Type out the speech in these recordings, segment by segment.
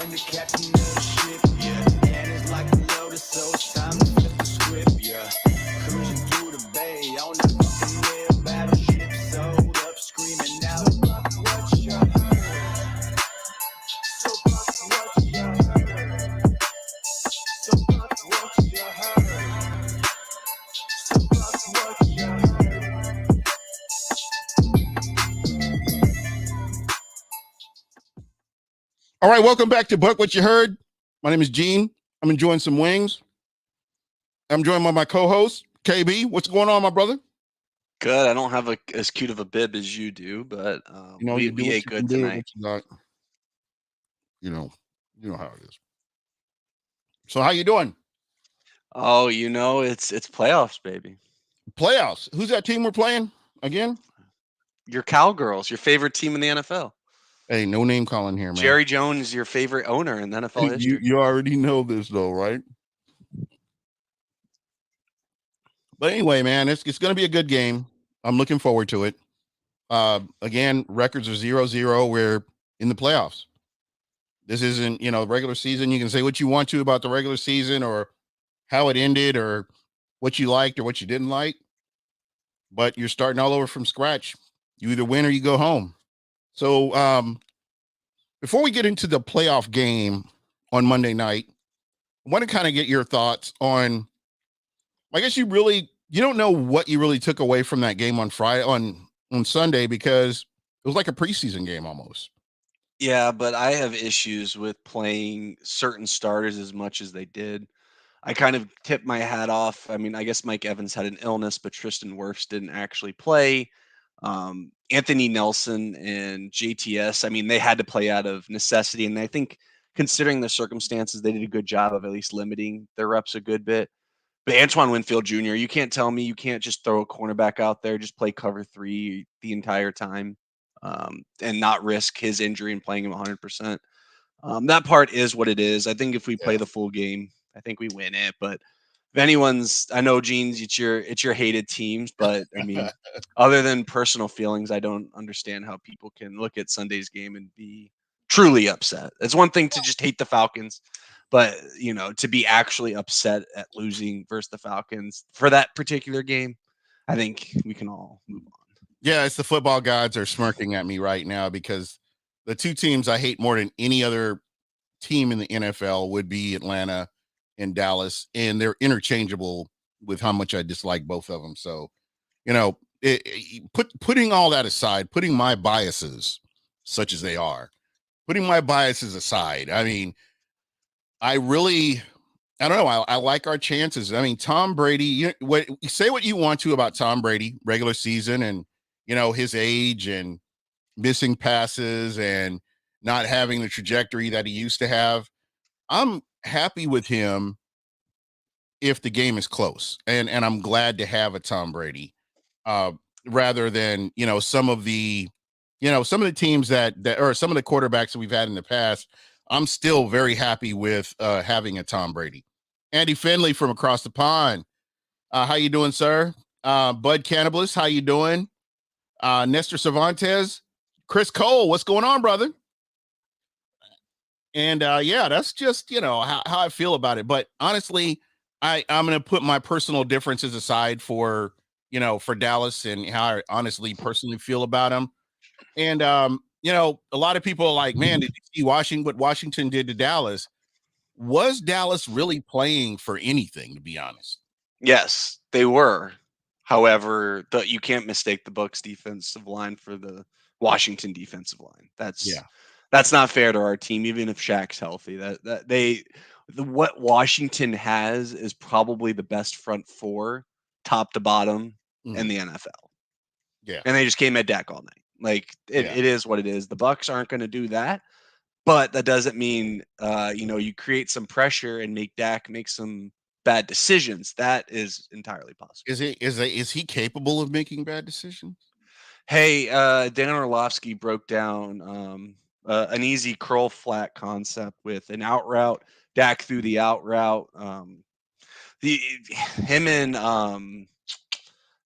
and the captain of the ship, yeah. And it's like a lotus, so it's time to flip the script, yeah. Cruising through the bay on the fucking air battleship, sold up, screaming out. So Buck, what you heard? So Buck, what you heard? So Buck, what you heard? So Buck, what you heard? All right, welcome back to Buck What You Heard. My name is Gene. I'm enjoying some wings. I'm joined by my co-host, KB. What's going on, my brother? Good. I don't have as cute of a bib as you do, but we You do we what ate you can good do, tonight. what you got. You know, you know how it is. So how you doing? Oh, it's playoffs, baby. Playoffs. Who's that team we're playing again? Your Cowgirls, your favorite team in the NFL. Hey, no name calling here, man. Jerry Jones, your favorite owner in NFL You history. you already know this though, right? But anyway, man, it's going to be a good game. I'm looking forward to it. Again, records are 0-0. We're in the playoffs. This isn't, regular season. You can say what you want to about the regular season or how it ended or what you liked or what you didn't like, but you're starting all over from scratch. You either win or you go home. So before we get into the playoff game on Monday night, I want to kind of get your thoughts on, I guess you don't know what you really took away from that game on Friday, on Sunday, because it was like a preseason game almost. Yeah, but I have issues with playing certain starters as much as they did. I kind of tip my hat off. I mean, I guess Mike Evans had an illness, but Tristan Wirfs didn't actually play. Anthony Nelson and JTS, I mean, they had to play out of necessity. And I think, considering the circumstances, they did a good job of at least limiting their reps a good bit. But Antoine Winfield Jr., you can't tell me you can't just throw a cornerback out there, just play cover three the entire time, and not risk his injury and playing him 100%. That part is what it is. I think if we play Yeah. the full game, I think we win it. But if anyone's, I know Gene's, it's your hated teams, but I mean, other than personal feelings, I don't understand how people can look at Sunday's game and be truly upset. It's one thing to just hate the Falcons, but to be actually upset at losing versus the Falcons for that particular game, I think we can all move on. Yeah, it's the football gods are smirking at me right now because the two teams I hate more than any other team in the NFL would be Atlanta and Dallas, and they're interchangeable with how much I dislike both of them. So, putting all that aside, putting my biases, such as they are, putting my biases aside, I mean, I don't know. I like our chances. I mean, Tom Brady. You say what you want to about Tom Brady, regular season, and his age and missing passes and not having the trajectory that he used to have. I'm happy with him if the game is close, and I'm glad to have a Tom Brady, uh, rather than some of the teams that or some of the quarterbacks that we've had in the past. I'm still very happy with having a Tom Brady. Andy Finley from across the pond. How you doing, sir? Bud Cannibalist, how you doing? Nestor Cervantes, Chris Cole, what's going on, brother? And yeah, that's just how I feel about it. But honestly, I'm gonna put my personal differences aside for for Dallas and how I honestly personally feel about them. And a lot of people are like, man, did you see Washington what Washington did to Dallas? Was Dallas really playing for anything, to be honest? Yes, they were. However, you can't mistake the Bucs defensive line for the Washington defensive line. That's Yeah. that's not fair to our team, even if Shaq's healthy. What Washington has is probably the best front four, top to bottom, in Mhm. the NFL. Yeah. And they just came at Dak all night. Like Yeah. it is what it is. The Bucs aren't going to do that, but that doesn't mean you create some pressure and make Dak make some bad decisions. That is entirely possible. Is he capable of making bad decisions? Hey, Dan Orlovsky broke down an easy curl flat concept with an out route, Dak through the out route. The him and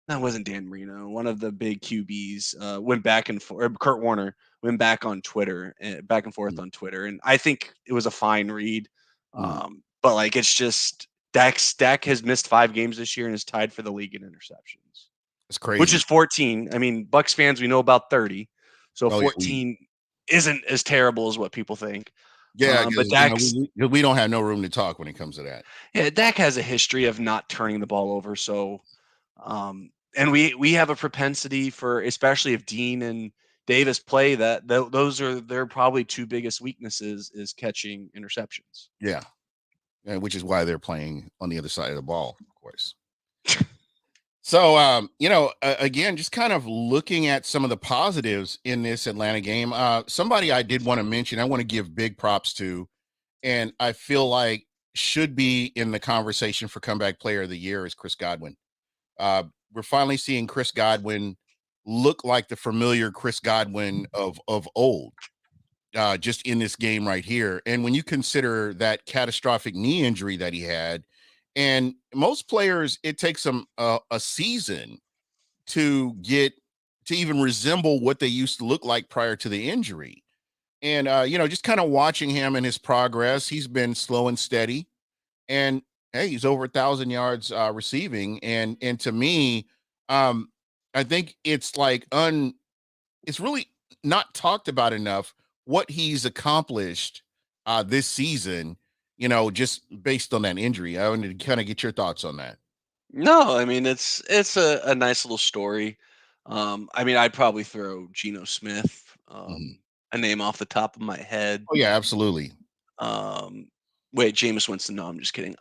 that wasn't Dan Marino. One of the big QBs went back and forth. Kurt Warner went back on Twitter, back and forth Mm, on Twitter, and I think it was a fine read. mm. But like, it's just Dak has missed 5 games this year and is tied for the league in interceptions, It's which is crazy. 14. I mean, Bucks fans, we know about 30, so Oh yeah, we 14 isn't as terrible as what people think. yeah, But because Dak's we don't have no room to talk when it comes to that. yeah, Dak has a history of not turning the ball over, so and we have a propensity for, especially if Dean and Davis play, that those are their probably 2 biggest weaknesses is catching interceptions. Yeah, which is why they're playing on the other side of the ball, of course. So, again, just kind of looking at some of the positives in this Atlanta game. Somebody I did want to mention, I want to give big props to, and I feel like should be in the conversation for comeback player of the year is Chris Godwin. Uh, we're finally seeing Chris Godwin look like the familiar Chris Godwin of old, just in this game right here. And when you consider that catastrophic knee injury that he had, and most players, it takes them a season to get to even resemble what they used to look like prior to the injury. And just kind of watching him and his progress, he's been slow and steady. And hey, he's over 1,000 yards receiving. And to me, um, I think it's really not talked about enough what he's accomplished this season. Just based on that injury. I wanted to kind of get your thoughts on that. No, I mean it's a nice little story. I mean, I'd probably throw Geno Smith, Mhm. a name off the top of my head. Oh yeah, absolutely. Um, wait, Jameis Winston. No, I'm just kidding.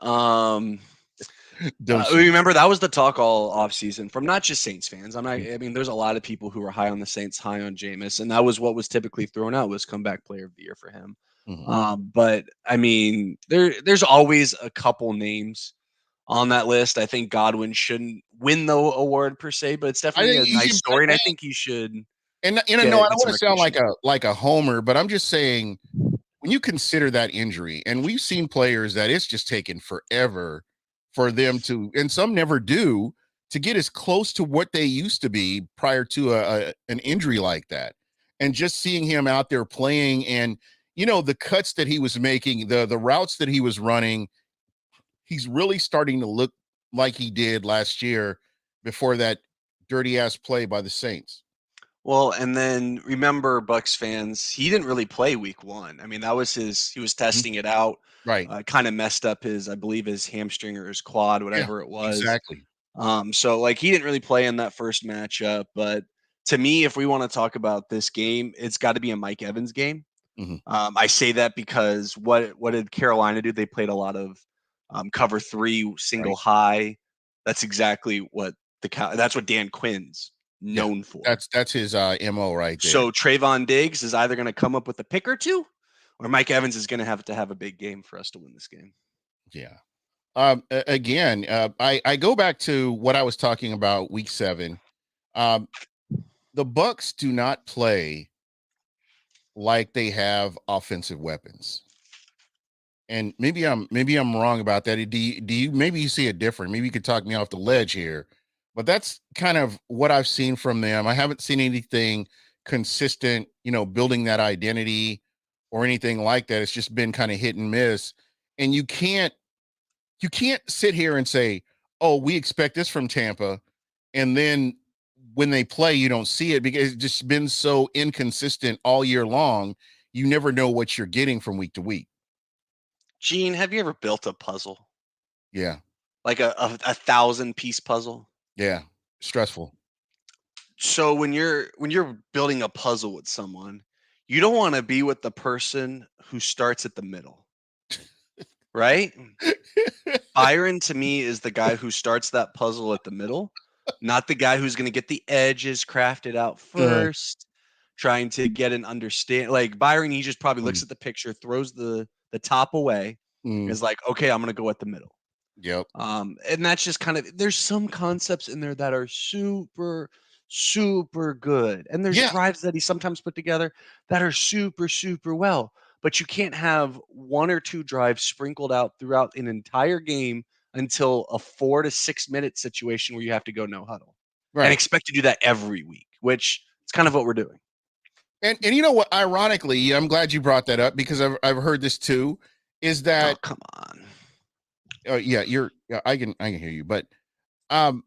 Don't you? Remember that was the talk all offseason from not just Saints fans. I mean, there's a lot of people who were high on the Saints, high on Jameis, and that was what was typically thrown out was comeback player of the year for him. Mhm. But I mean, there's always a couple names on that list. I think Godwin shouldn't win the award per se, but it's I definitely think a you nice should, story, and I think he should no, I get don't some want to sound recognition. like a homer, but I'm just saying when you consider that injury, and we've seen players that it's just taken forever for them to, and some never do, to get as close to what they used to be prior to an injury like that. And just seeing him out there playing, and the cuts that he was making, the routes that he was running, he's really starting to look like he did last year before that dirty ass play by the Saints. Well, and then remember, Bucks fans, he didn't really play week 1. I mean, that was he was Mhm. testing it out. Right. Kind of messed up I believe, his hamstring or his quad, Yeah, whatever it was. exactly. So like he didn't really play in that first matchup. But to me, if we want to talk about this game, it's got to be a Mike Evans game. Mhm. I say that because what did Carolina do? They played a lot of cover 3 single Right. high. That's exactly what that's what Dan Quinn's Yeah. known for. That's his MO right there. So Trayvon Diggs is either going to come up with a pick or two, or Mike Evans is going to have a big game for us to win this game. Yeah. Again, I go back to what I was talking about week 7. Um, the Bucks do not play like they have offensive weapons. And maybe I'm wrong about that. Do you maybe you see it different? Maybe you could talk me off the ledge here. But that's kind of what I've seen from them. I haven't seen anything consistent, building that identity or anything like that. It's just been kind of hit and miss. And you can't sit here and say, "Oh, we expect this from Tampa," and then when they play, you don't see it because it's just been so inconsistent all year long. You never know what you're getting from week to week. Gene, have you ever built a puzzle? Yeah, Like a 1,000 piece puzzle? yeah, stressful. So when you're building a puzzle with someone, you don't want to be with the person who starts at the middle, right? Byron to me is the guy who starts that puzzle at the middle, not the guy who's going to get the edges crafted out Uh, first, trying to get an understand. Like Byron, he just probably looks mm, at the picture, throws the top away, mm, is like, okay, I'm going to go at the middle. yep. And that's just kind of there's some concepts in there that are super, super good. And there's Yeah, drives that he sometimes put together that are super, super well. But you can't have 1 or 2 drives sprinkled out throughout an entire game until a 4 to 6 minute situation where you have to go no huddle. and expect to do that every week, which is kind of what we're doing. And you know what? Ironically, I'm glad you brought that up because I've heard this too. Is Oh, that come on. I can hear you, but um,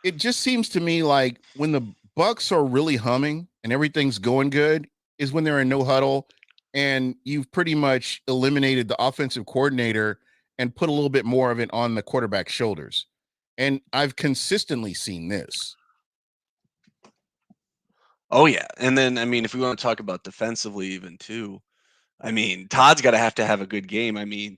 it just seems to me like when the Bucks are really humming and everything's going good is when they're in no huddle and you've pretty much eliminated the offensive coordinator and put a little bit more of it on the quarterback's shoulders. And I've consistently seen this. Oh yeah, and then I mean, if we want to talk about defensively, even too, I mean, Todd's got to have a good game. I mean,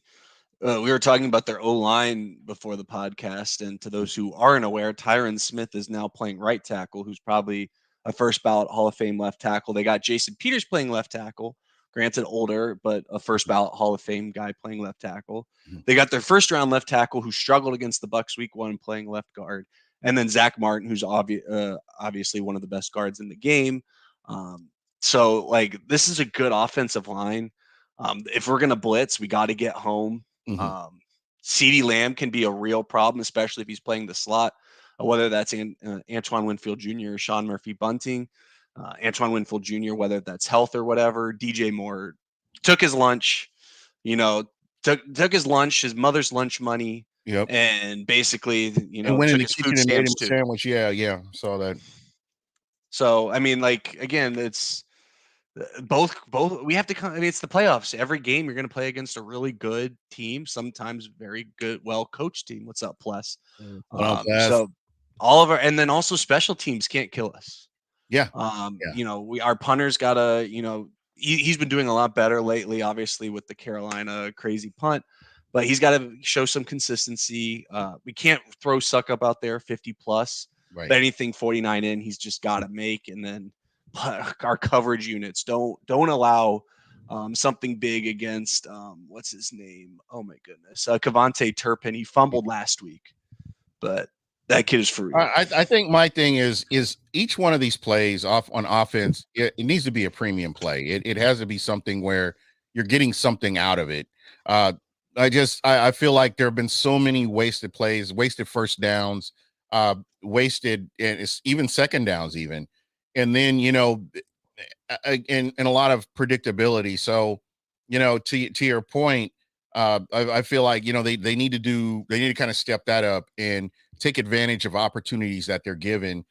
we were talking about their O line before the podcast, and to those who aren't aware, Tyron Smith is now playing right tackle, who's probably a first ballot Hall of Fame left tackle. They got Jason Peters playing left tackle, granted older, but a first ballot Hall of Fame guy playing left tackle. Mhm. They got their first round left tackle who struggled against the Bucs week one playing left guard, and then Zach Martin, who's obviously one of the best guards in the game. Um, so like this is a good offensive line. If we're gonna blitz, we got to get home. Mhm. CeeDee Lamb can be a real problem, especially if he's playing the slot, whether that's Antoine Winfield Jr. or Sean Murphy Bunting. Antoine Winfield Jr., whether that's health or whatever. DJ Moore took his lunch, you know, took his lunch, his mother's lunch money, Yep. and basically, And went in took the his food kitchen and made him stamps a too. sandwich. Yeah, saw that. So I mean, like again, it's both we have to come. I mean, it's the playoffs. Every game you're going to play against a really good team, sometimes very good, well coached team. What's up, Plus? What up, Les? So all of our, and then also special teams can't kill us. Yeah, yeah. Our punter's got to, he's been doing a lot better lately, obviously with the Carolina crazy punt, but he's got to show some consistency. We can't throw suck up out there 50 plus, Right. but anything 49 in, he's just got to make. And then our coverage units don't allow something big against what's his name? Oh my goodness, Cavante Turpin. He fumbled last week, but that kid is for real. I think my thing is each one of these plays off on offense, it needs to be a premium play. It has to be something where you're getting something out of it. Uh, I feel like there have been so many wasted plays, wasted first downs, wasted and it's even second downs even, and then and a lot of predictability. So, to your point, I feel like they need to kind of step that up and take advantage of opportunities that they're given.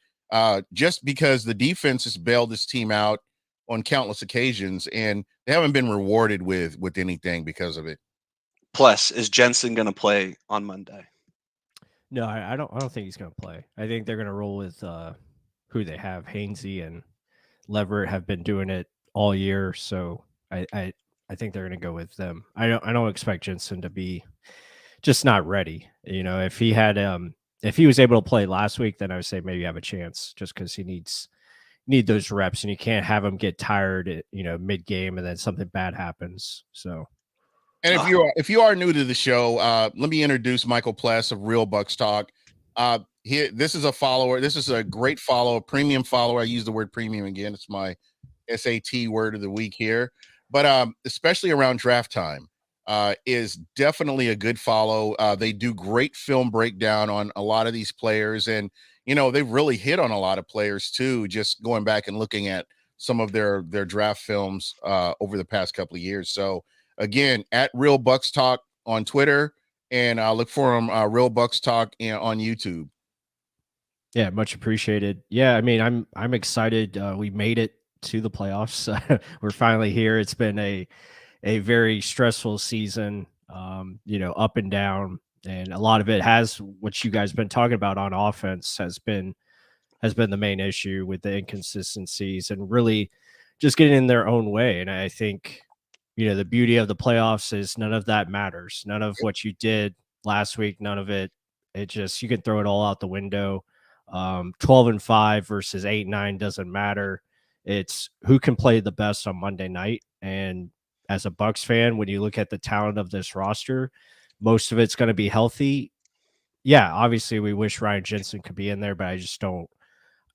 Just because the defense has bailed this team out on countless occasions, and they haven't been rewarded with anything because of it. Plus, is Jensen going to play on Monday? No, I don't think he's going to play. I think they're going to roll with who they have. Hainsey and Leverett have been doing it all year, so I think they're going to go with them. I don't expect Jensen to be just not ready. If he had if he was able to play last week, then I would say maybe you have a chance, just because he need those reps, and you can't have him get tired mid game and then something bad happens. So. And if you are new to the show, let me introduce Michael Pless of Real Bucks Talk. This is a follower. This is a great follow, premium follower. I use the word premium again. It's my SAT word of the week here. But especially around draft time, is definitely a good follow. They do great film breakdown on a lot of these players, and they've really hit on a lot of players too. Just going back and looking at some of their draft films over the past couple of years. So. Again, at Real Bucks Talk on Twitter, and look for them Real Bucks Talk on YouTube. Yeah, much appreciated. Yeah, I mean, I'm excited. We made it to the playoffs. We're finally here. It's been a very stressful season, up and down, and a lot of it has what you guys been talking about on offense has been the main issue with the inconsistencies and really just getting in their own way. And I think the beauty of the playoffs is none of that matters. None of what you did last week, none of it. It just, you can throw it all out the window. 12-5 versus 8-9 doesn't matter. It's who can play the best on Monday night. And as a Bucs fan, when you look at the talent of this roster, most of it's going to be healthy. Yeah, obviously we wish Ryan Jensen could be in there, but I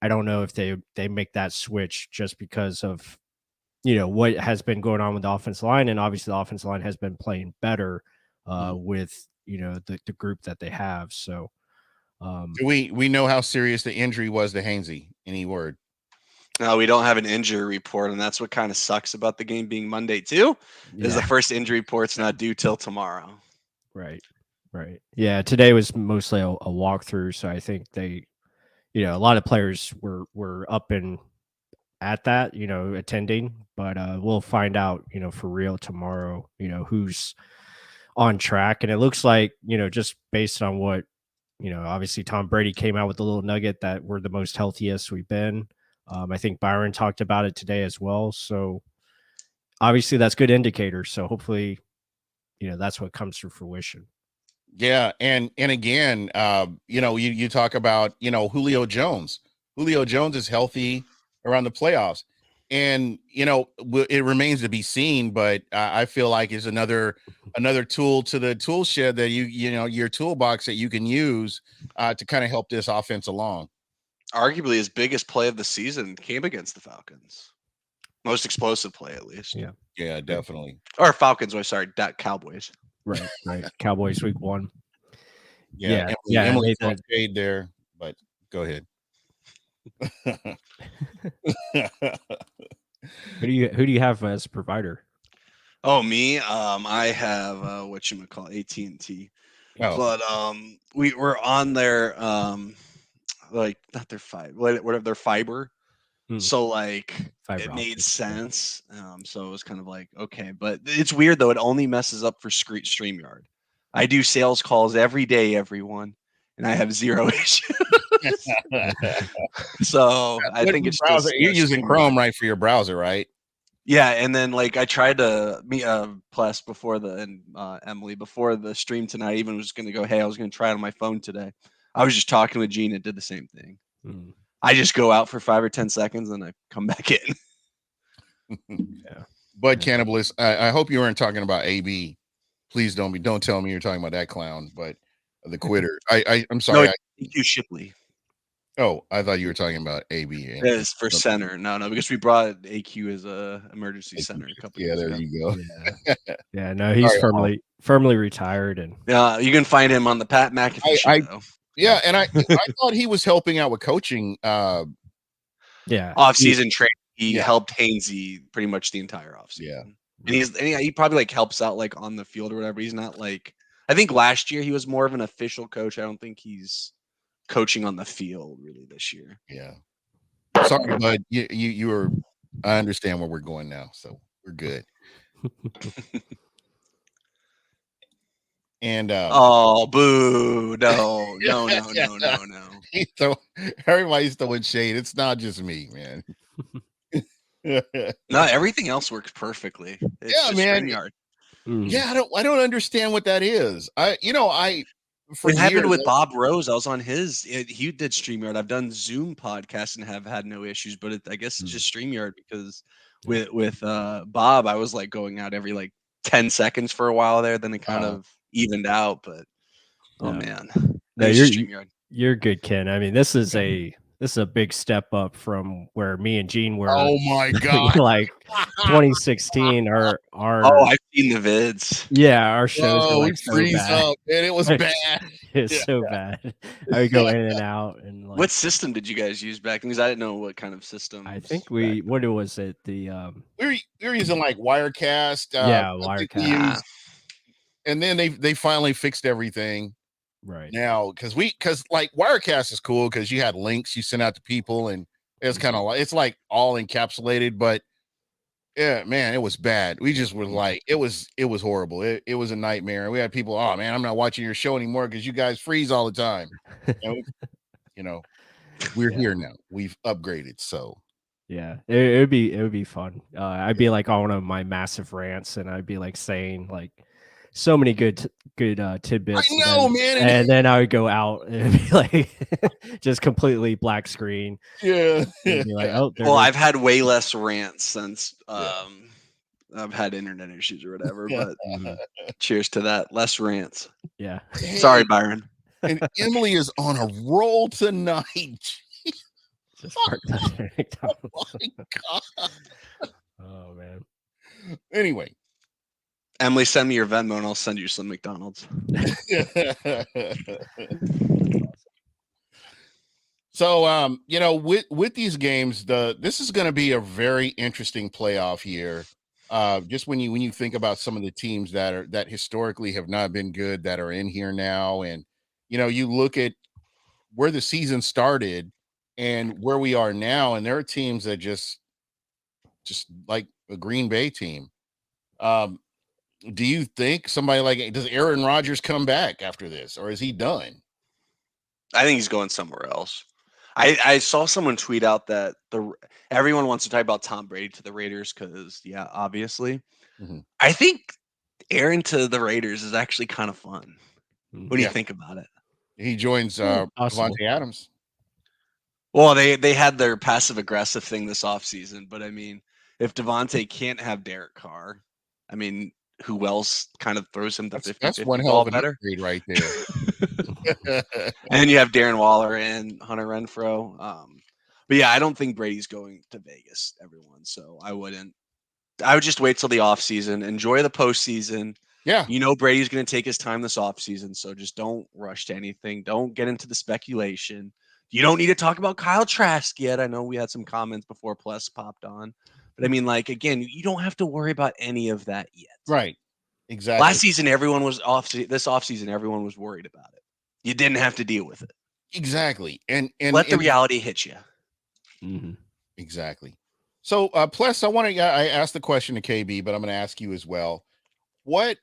don't know if they make that switch just because of what has been going on with the offensive line, and obviously the offensive line has been playing better with the group that they have. So Do we know how serious the injury was to Hainsey? Any word? No, we don't have an injury report, and that's what kind of sucks about the game being Monday too. Is the Yeah, first injury report's not due till tomorrow. right. Yeah, today was mostly a walkthrough, so I think they, a lot of players were up and at that, attending, but we'll find out, for real tomorrow, who's on track. And it looks like, just based on what, obviously Tom Brady came out with a little nugget that we're the most healthiest we've been. I think Byron talked about it today as well. So obviously that's good indicator. So hopefully, that's what comes to fruition. Yeah, and again, you talk about Julio Jones. Julio Jones is healthy around the playoffs, and it remains to be seen. But I feel like is another tool to the tool shed that your toolbox that you can use to kind of help this offense along. Arguably, his biggest play of the season came against the Falcons. Most explosive play, at least. Yeah, definitely. Or Falcons. Sorry, Cowboys. Right. Cowboys week 1. Yeah. Emily throwing shade there, but go ahead. Who do you have as a provider? Oh, me. I have AT&T. Oh. But we were on their like not their whatever their fiber. So like Fiber it made optics, sense. So it was kind of like okay, but it's weird though. It only messes up for StreamYard. I do sales calls every day, everyone, and I have 0 issues. So I think it's browser. just You're using StreamYard. Chrome, right, for your browser, right? Yeah, and then like I tried to meet Plus before Emily before the stream tonight. I even was going to go, hey, I was going to try it on my phone today. I was just talking with Gene. It did the same thing. I just go out for 5 or 10 seconds and I come back in. Yeah. Bud Cannibalist, I hope you weren't talking about AB. Please don't tell me you're talking about that clown, but the quitter. I'm sorry. No, EQ Shipley. Oh, I thought you were talking about AB. It is for center. No, because we brought AQ as a emergency center a couple years ago. There you go. Yeah, no, he's firmly retired, and you can find him on the Pat McAfee show. Yeah, and I thought he was helping out with coaching. Off-season training. He helped Hainsey pretty much the entire offseason. Yeah, and he probably like helps out like on the field or whatever. He's not like I think last year he was more of an official coach. I don't think he's coaching on the field really this year. Yeah. Sorry, bud. You were. I understand where we're going now, so we're good. And oh, boo! No. Everybody's throwing shade. It's not just me, man. No, everything else works perfectly. It's just man. StreamYard. Yeah, I don't understand what that is. It happened with Bob Rose. I was on he did StreamYard. I've done Zoom podcasts and have had no issues, but I guess it's just StreamYard because with Bob, I was like going out every like 10 seconds for a while there. Then it kind of evened out, but man. No, you're good, Ken. I mean, this is a big step up from where me and Gene were. Oh my god! Like 2016, our I've seen the vids. Yeah, our shows were like so bad. Up, and it was bad. It's so bad. I would go in and out. And like, what system did you guys use back then? Because I didn't know what kind of system. I think what was it? The we were using like Wirecast. Wirecast. And then they finally fixed everything. Right now, because like Wirecast is cool because you had links you sent out to people, and it's kind of like it's like all encapsulated. But yeah, man, it was bad. We just were like, it was horrible. It was a nightmare. We had people, oh man, I'm not watching your show anymore because you guys freeze all the time. We're here now. We've upgraded, so. Yeah, it would be fun. I'd be like on one of my massive rants, and I'd be like saying like so many good tidbits. I know, man. And then I would go out and be like just completely black screen. Yeah. Be like, oh, I've had way less rants since I've had internet issues or whatever. But cheers to that. Less rants. Yeah. Sorry, Byron. And Emily is on a roll tonight. Just oh my god. Oh man. Anyway. Emily, send me your Venmo and I'll send you some McDonald's. So, with these games, this is going to be a very interesting playoff year. Just when you think about some of the teams that historically have not been good that are in here now, and you look at where the season started and where we are now, and there are teams that just like a Green Bay team. Um, do you think somebody like does Aaron Rodgers come back after this, or is he done? I think he's going somewhere else. I saw someone tweet out that everyone wants to talk about Tom Brady to the Raiders because, yeah, obviously. Mhm. I think Aaron to the Raiders is actually kind of fun when you Yeah, think about it. he joins Possible. Devontae Adams. Well, they had their passive aggressive thing this offseason, but I mean, if Devontae can't have Derek Carr, I mean, who else kind of throws him the That's one 50-50 hell of ball an better? upgrade right there. And then you have Darren Waller and Hunter Renfro. But yeah, I don't think Brady's going to Vegas, everyone. So I wouldn't. I would just wait till the offseason, enjoy the postseason. Yeah, You know Brady's going to take his time this offseason, so just don't rush to anything. Don't get into the speculation. You don't need to talk about Kyle Trask yet. I know we had some comments before Plus popped on. But I mean, like, again, you don't have to worry about any of that yet. right. Exactly. Last season, everyone was off. This offseason, everyone was worried about it. You didn't have to deal with it. Exactly. And Let the reality hit you. Mm-hmm. exactly. So plus I asked the question to KB, but I'm going to ask you as well. What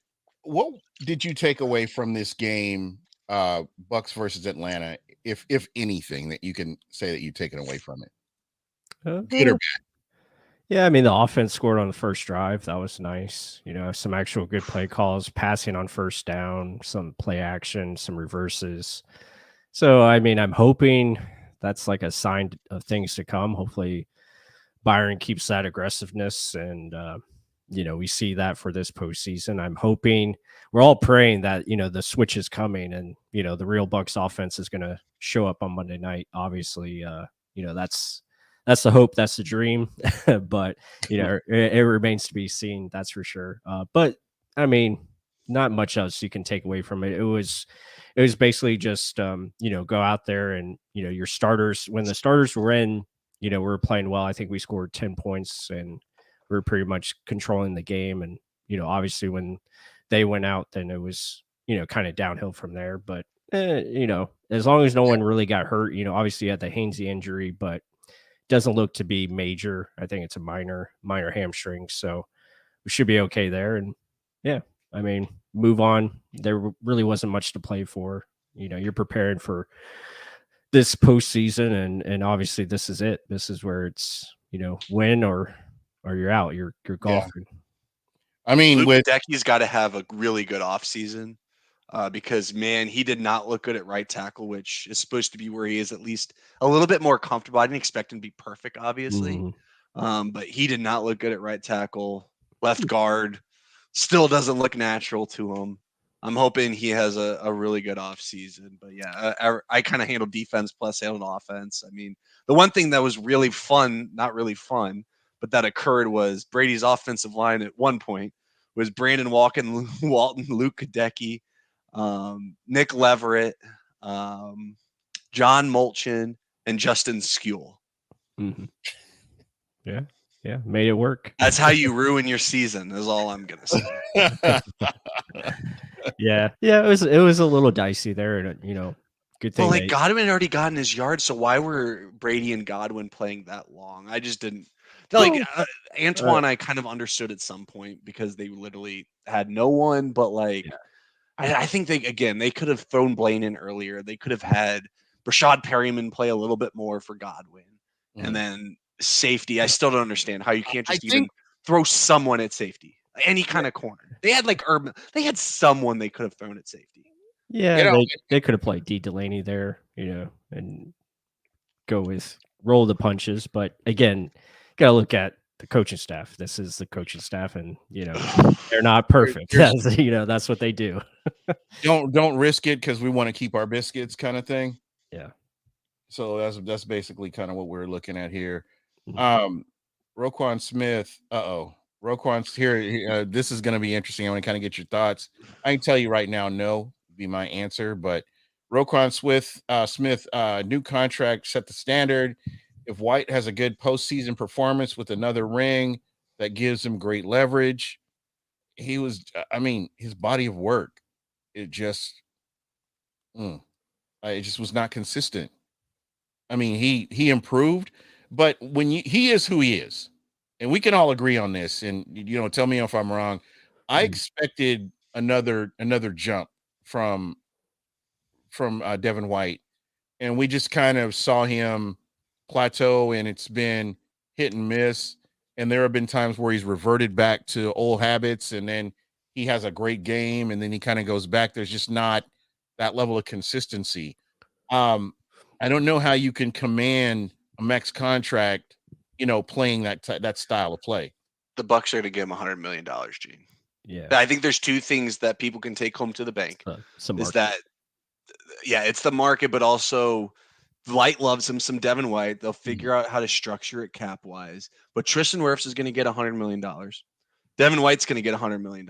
did you take away from this game, Bucks versus Atlanta, if anything that you can say that you've taken away from it? Good or bad? Yeah, I mean the offense scored on the first drive. That was nice. Some actual good play calls, passing on first down, some play action, some reverses. So I mean, I'm hoping that's like a sign of things to come. Hopefully, Byron keeps that aggressiveness, and we see that for this postseason. I'm hoping we're all praying that the switch is coming, and the real Bucks offense is going to show up on Monday night. Obviously, that's the hope, that's the dream, but it remains to be seen. That's for sure. But I mean, not much else you can take away from it. It was basically just go out there and your starters, when the starters were in, we were playing well. I think we scored 10 points and we were pretty much controlling the game. And obviously when they went out, then it was kind of downhill from there. But as long as no one really got hurt, obviously you had the Hainsey injury, but doesn't look to be major. I think it's a minor hamstring, so we should be okay there. And yeah, I mean, move on. There really wasn't much to play for. You're preparing for this postseason, and obviously this is it. This is where it's win or you're out. You're golfing. I mean, Luke with Decky's got to have a really good offseason because, man, he did not look good at right tackle, which is supposed to be where he is at least a little bit more comfortable. I didn't expect him to be perfect, obviously, but he did not look good at right tackle. Left guard still doesn't look natural to him. I'm hoping he has a really good offseason. But, yeah, I kind of handled defense plus handled offense. I mean, the one thing that was really fun, not really fun, but that occurred was Brady's offensive line at one point was Brandon Walton, Luke Kadecki, Nick Leverett, John Molchin, and Justin Skule. Mm-hmm. Yeah, made it work. That's how you ruin your season, is all I'm gonna say. yeah, it was a little dicey there, and good thing. Well, like Godwin had already gotten his yard, so why were Brady and Godwin playing that long? I just didn't. Like Antoine, I kind of understood at some point because they literally had no one. But like, I think they could have thrown Blaine in earlier. They could have had Rashad Perryman play a little bit more for Godwin, and then safety. I still don't understand how you can't just even throw someone at safety, any kind of corner. They had like Urban. They had someone they could have thrown at safety. Yeah, they could have played D. Delaney there, and go with roll the punches. But again, got to look at the coaching staff. This is the coaching staff, and they're not perfect. That's what they do. don't risk it because we want to keep our biscuits, kind of thing. Yeah. So that's basically kind of what we're looking at here. Mm-hmm. Roquan Smith. Roquan's here. This is going to be interesting. I want to kind of get your thoughts. I can tell you right now, no, would be my answer, but Roquan Smith, new contract set the standard. If White has a good postseason performance with another ring, that gives him great leverage. His body of work, it just, it just was not consistent. I mean, he improved, but he is who he is, and we can all agree on this. And tell me if I'm wrong. I expected another jump from Devin White, and we just kind of saw him plateau, and it's been hit and miss. And there have been times where he's reverted back to old habits, and then he has a great game, and then he kind of goes back. There's just not that level of consistency. I don't know how you can command a max contract, playing that style of play. The Bucs are going to give him $100 million, Gene. Yeah. I think there's two things that people can take home to the bank. Is that, it's the market, but also Light loves him some Devin White. They'll figure out how to structure it cap wise. But Tristan Wirfs is going to get $100 million. Devin White's going to get $100 million.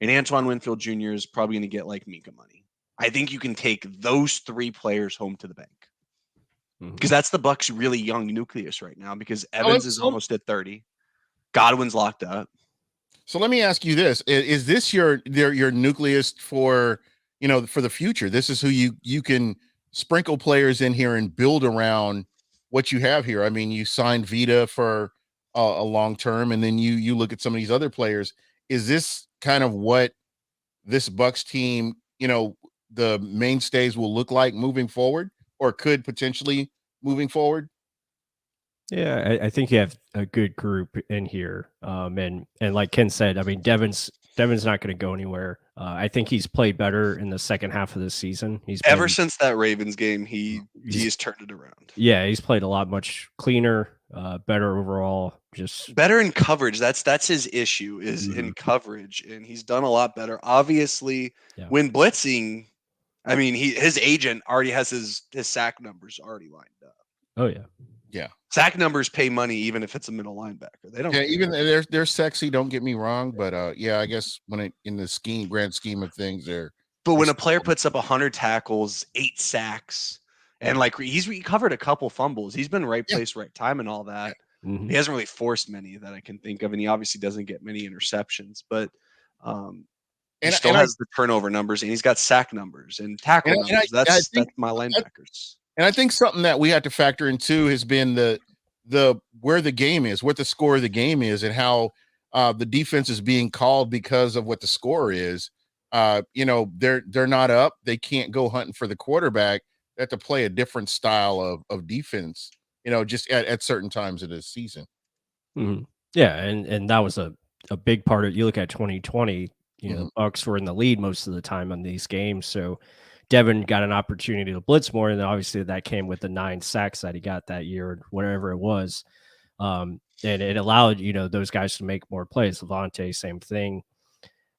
And Antoine Winfield Jr. is probably going to get like Minka money. I think you can take those three players home to the bank. Because that's the Bucs' really young nucleus right now, because Evans is almost at 30. Godwin's locked up. So let me ask you this. Is this your nucleus for the future? This is who you can sprinkle players in here and build around what you have here. I mean, you signed Vita for a long term, and then you look at some of these other players. Is this kind of what this Bucs team, the mainstays will look like moving forward, or could potentially moving forward? Yeah, I think you have a good group in here. And like Ken said, I mean, Devin's not going to go anywhere. I think he's played better in the second half of the season. Ever since that Ravens game, he's turned it around. Yeah, he's played a lot much cleaner, better overall. Just better in coverage. That's his issue is in coverage, and he's done a lot better. Obviously, when blitzing, I mean, his agent already has his sack numbers already lined up. Oh yeah. Yeah. Sack numbers pay money even if it's a middle linebacker. They don't. Yeah, even they're sexy. Don't get me wrong, but I guess in the grand scheme of things, they're. But when a player puts up 100 tackles, 8 sacks, and like he's recovered a couple fumbles, he's been right place, right time, and all that. He hasn't really forced many that I can think of, and he obviously doesn't get many interceptions, but he still has the turnover numbers, and he's got sack numbers and tackle numbers. That's my linebackers. And I think something that we have to factor in too has been the where the game is, what the score of the game is, and how the defense is being called because of what the score is. They're not up. They can't go hunting for the quarterback. They have to play a different style of defense, just at certain times of the season. Yeah, and that was a big part of. You look at 2020. The Bucs were in the lead most of the time on these games, so Devin got an opportunity to blitz more, and then obviously that came with the 9 sacks that he got that year, or whatever it was. And it allowed, those guys to make more plays. Levante, same thing.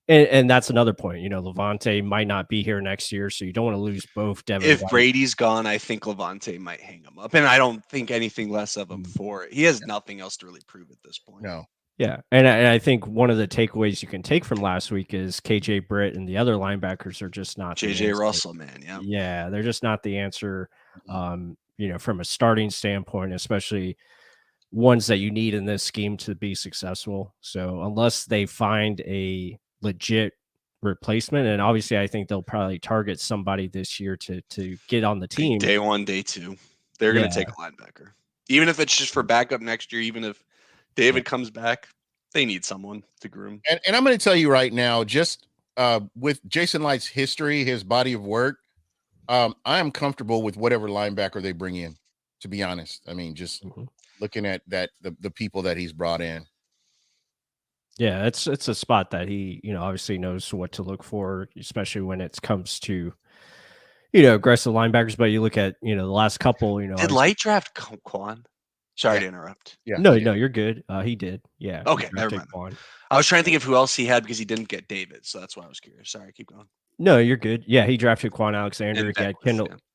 And that's another point. Levante might not be here next year, so you don't want to lose both Devin. If Brady's gone, I think Levante might hang him up. And I don't think anything less of him for it. He has nothing else to really prove at this point. No. Yeah, and I think one of the takeaways you can take from last week is KJ Britt and the other linebackers are just not JJ Russell, man. Yeah, they're just not the answer. From a starting standpoint, especially ones that you need in this scheme to be successful. So unless they find a legit replacement, and obviously I think they'll probably target somebody this year to get on the team. Day 1, day 2, they're going to take a linebacker, even if it's just for backup next year. Even if David comes back, they need someone to groom. And I'm going to tell you right now, just with Jason Light's history, his body of work, I am comfortable with whatever linebacker they bring in, to be honest. I mean, just looking at the people that he's brought in. Yeah, it's a spot that he, obviously knows what to look for, especially when it comes to, aggressive linebackers. But you look at, the last couple, Did Light draft Quan? Sorry to interrupt. Yeah. No, you're good. He did. Yeah. Okay, never mind. Quan. I was trying to think of who else he had because he didn't get David, so that's why I was curious. Sorry, keep going. No, you're good. Yeah, he drafted Quan Alexander. He got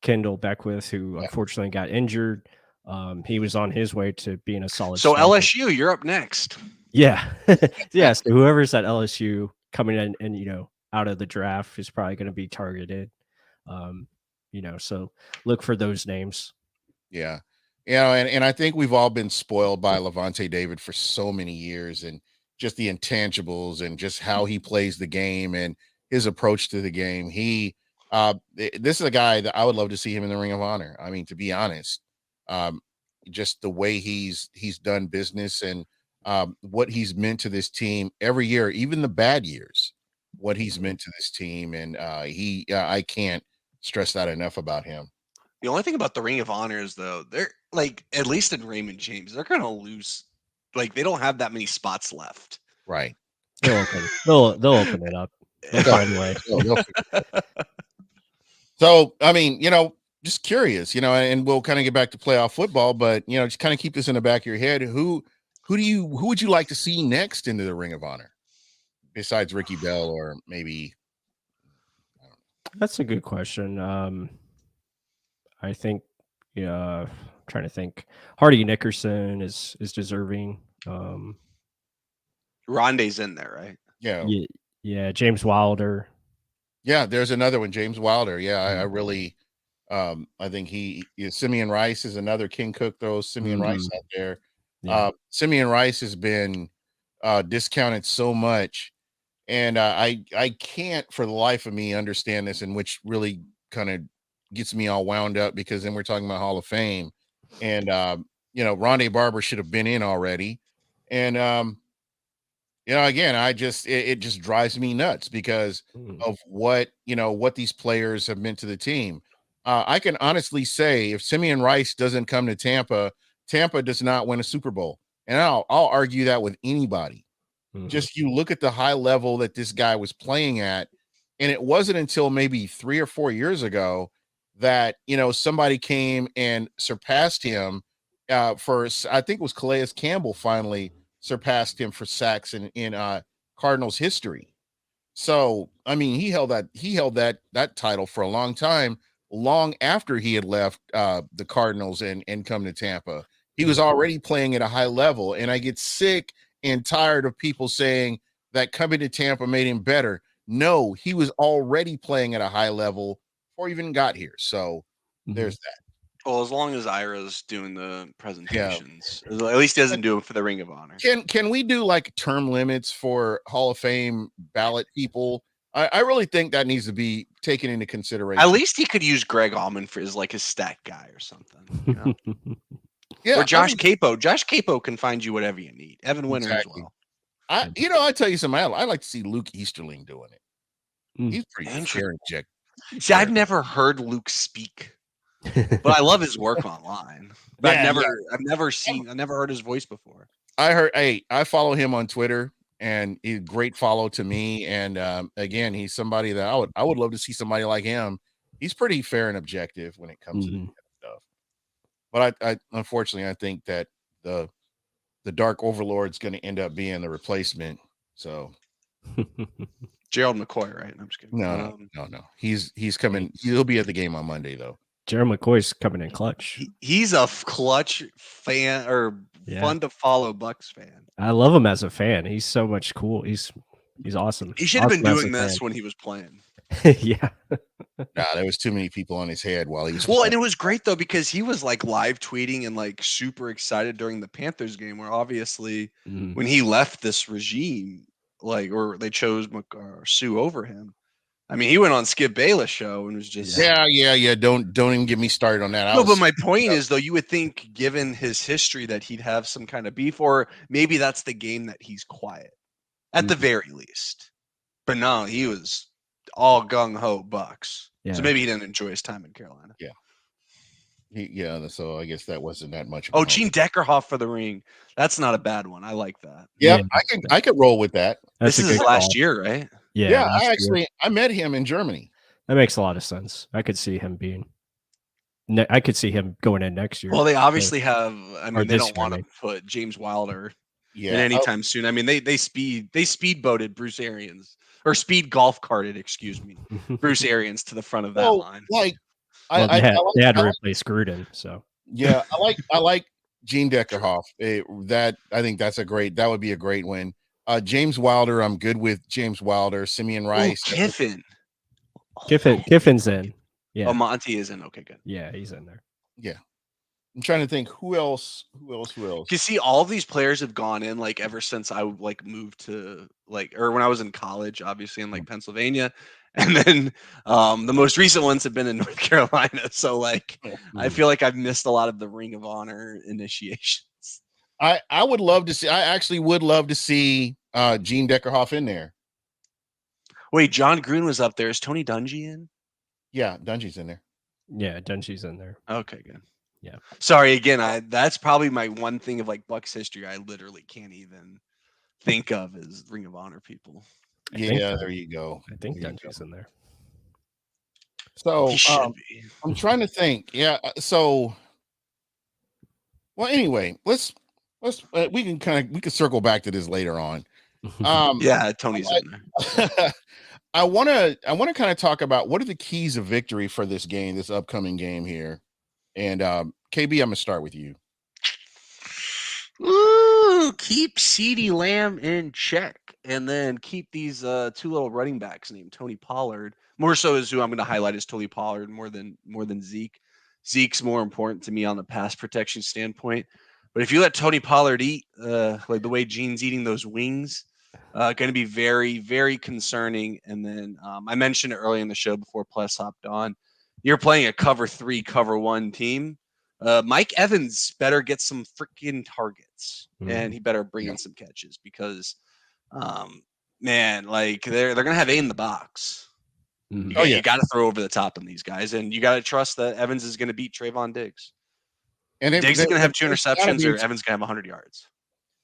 Kendall Beckwith, who unfortunately got injured. He was on his way to being a solid. So LSU, you're up next. Yeah. Yeah. So whoever's at LSU coming in and, out of the draft is probably going to be targeted. So look for those names. Yeah. And I think we've all been spoiled by Levante David for so many years, and just the intangibles and just how he plays the game and his approach to the game. This is a guy that I would love to see him in the Ring of Honor. I mean, to be honest, um, just the way he's done business, and what he's meant to this team every year, even the bad years, what he's meant to this team. And I can't stress that enough about him. The only thing about the Ring of Honor is, though, they're like, at least in Raymond James, they're gonna lose. Like, they don't have that many spots left. Right. They'll open it up. They'll find a way. So, I mean, just curious, and we'll kind of get back to playoff football, but just kind of keep this in the back of your head. Who would you like to see next into the Ring of Honor besides Ricky Bell, or maybe? That's a good question. I think, trying to think, Hardy Nickerson is deserving. Rondé's in there, right? Yeah, James Wilder. Yeah, there's another one, James Wilder. Yeah, I really, I think Simeon Rice is another. King Cook throws Simeon Rice out there. Yeah. Simeon Rice has been discounted so much, and I can't for the life of me understand this, and which really kind of gets me all wound up, because then we're talking about Hall of Fame, and Rondé Barber should have been in already, and again, it just drives me nuts because of what these players have meant to the team. I can honestly say, if Simeon Rice doesn't come to Tampa, Tampa does not win a Super Bowl, and I'll argue that with anybody. Just you look at the high level that this guy was playing at, and it wasn't until maybe 3 or 4 years ago that somebody came and surpassed him. I think it was Calais Campbell finally surpassed him for sacks in Cardinals history. So, I mean, he held that title for a long time, long after he had left the Cardinals and come to Tampa. He was already playing at a high level, and I get sick and tired of people saying that coming to Tampa made him better. No, he was already playing at a high level before he even got here. So there's that. Well, as long as Ira's doing the presentations, at least he doesn't do it for the Ring of Honor. Can we do like term limits for Hall of Fame ballot people? I really think that needs to be taken into consideration. At least he could use Greg Allman for his stat guy or something. Yeah, or Josh Capo. Josh Capo can find you whatever you need. Evan Winter as well. I tell you something. I like to see Luke Easterling doing it. He's pretty fair and objective. See, I've never heard Luke speak, but I love his work online. But I've never heard his voice before. I follow him on Twitter, and he's a great follow to me. And again, he's somebody that I would love to see somebody like him. He's pretty fair and objective when it comes to this kind of stuff. But I unfortunately, I think that the Dark Overlord's going to end up being the replacement. So Gerald McCoy, right? I'm just kidding. No. He's coming. He'll be at the game on Monday, though. Gerald McCoy's coming in clutch. He's a clutch fan, or fun to follow Bucs fan. I love him as a fan. He's so much cool. He's awesome. He should have been doing this when he was playing. Yeah. Nah, there was too many people on his head while he was playing. And it was great though, because he was like live tweeting and like super excited during the Panthers game, where obviously when he left this regime, or they chose Sue over him. I mean, he went on Skip Bayless show and was just yeah. Don't even get me started on that. But my point is, though, you would think, given his history, that he'd have some kind of beef, or maybe that's the game that he's quiet at the very least. But no, he was all gung ho Bucs. Yeah. So maybe he didn't enjoy his time in Carolina. Yeah. So I guess that wasn't that much. Gene Deckerhoff for the ring. That's not a bad one. I like that. Yeah. I could roll with that. This is his last year, right? Yeah. I met him in Germany. That makes a lot of sense. I could see him I could see him going in next year. Well, they obviously have. I mean, they don't want to put James Wilder in anytime soon. I mean, they speedboated Bruce Arians, or speed golf carted, Bruce Arians to the front of that line. They had to replace Gruden. So yeah, I like Gene Deckerhoff. I think that would be a great win. James Wilder, I'm good with James Wilder. Simeon Rice, Kiffin. Kiffin's in. Yeah. Oh, Monty is in. Okay, good. Yeah, he's in there. Yeah. I'm trying to think who else. You see, all of these players have gone in like ever since I like moved to like, or when I was in college, obviously in like Pennsylvania, and then the most recent ones have been in North Carolina. So like, I feel like I've missed a lot of the Ring of Honor initiations. I would love to see. I actually would love to see Gene Deckerhoff in there. Wait, John Green was up there. Is Tony Dungy in? Yeah, Dungy's in there. Yeah, Dungy's in there. Okay, good. Yeah. Sorry again. That's probably my one thing of like Bucs history I literally can't even think of as Ring of Honor people. Yeah, there you go. I think Dungy's in there. So He should be. I'm trying to think. Yeah. So, well, anyway, let's we can circle back to this later on. Yeah, Tony's in there. I want to kind of talk about what are the keys of victory for this game, this upcoming game here. And KB, I'm gonna start with you. Ooh, keep CeeDee Lamb in check, and then keep these two little running backs named Tony Pollard. More so is who I'm going to highlight is Tony Pollard more than Zeke. Zeke's more important to me on the pass protection standpoint. But if you let Tony Pollard eat like the way Gene's eating those wings, going to be very, very concerning. And then I mentioned it early in the show before Pless hopped on. You're playing a cover 3, cover 1 team. Mike Evans better get some freaking targets, and he better bring in some catches because, man, like they're gonna have A in the box. You got to throw over the top on these guys, and you got to trust that Evans is going to beat Trayvon Diggs. And Diggs is going to have 2 interceptions, or Evans going to have 100 yards.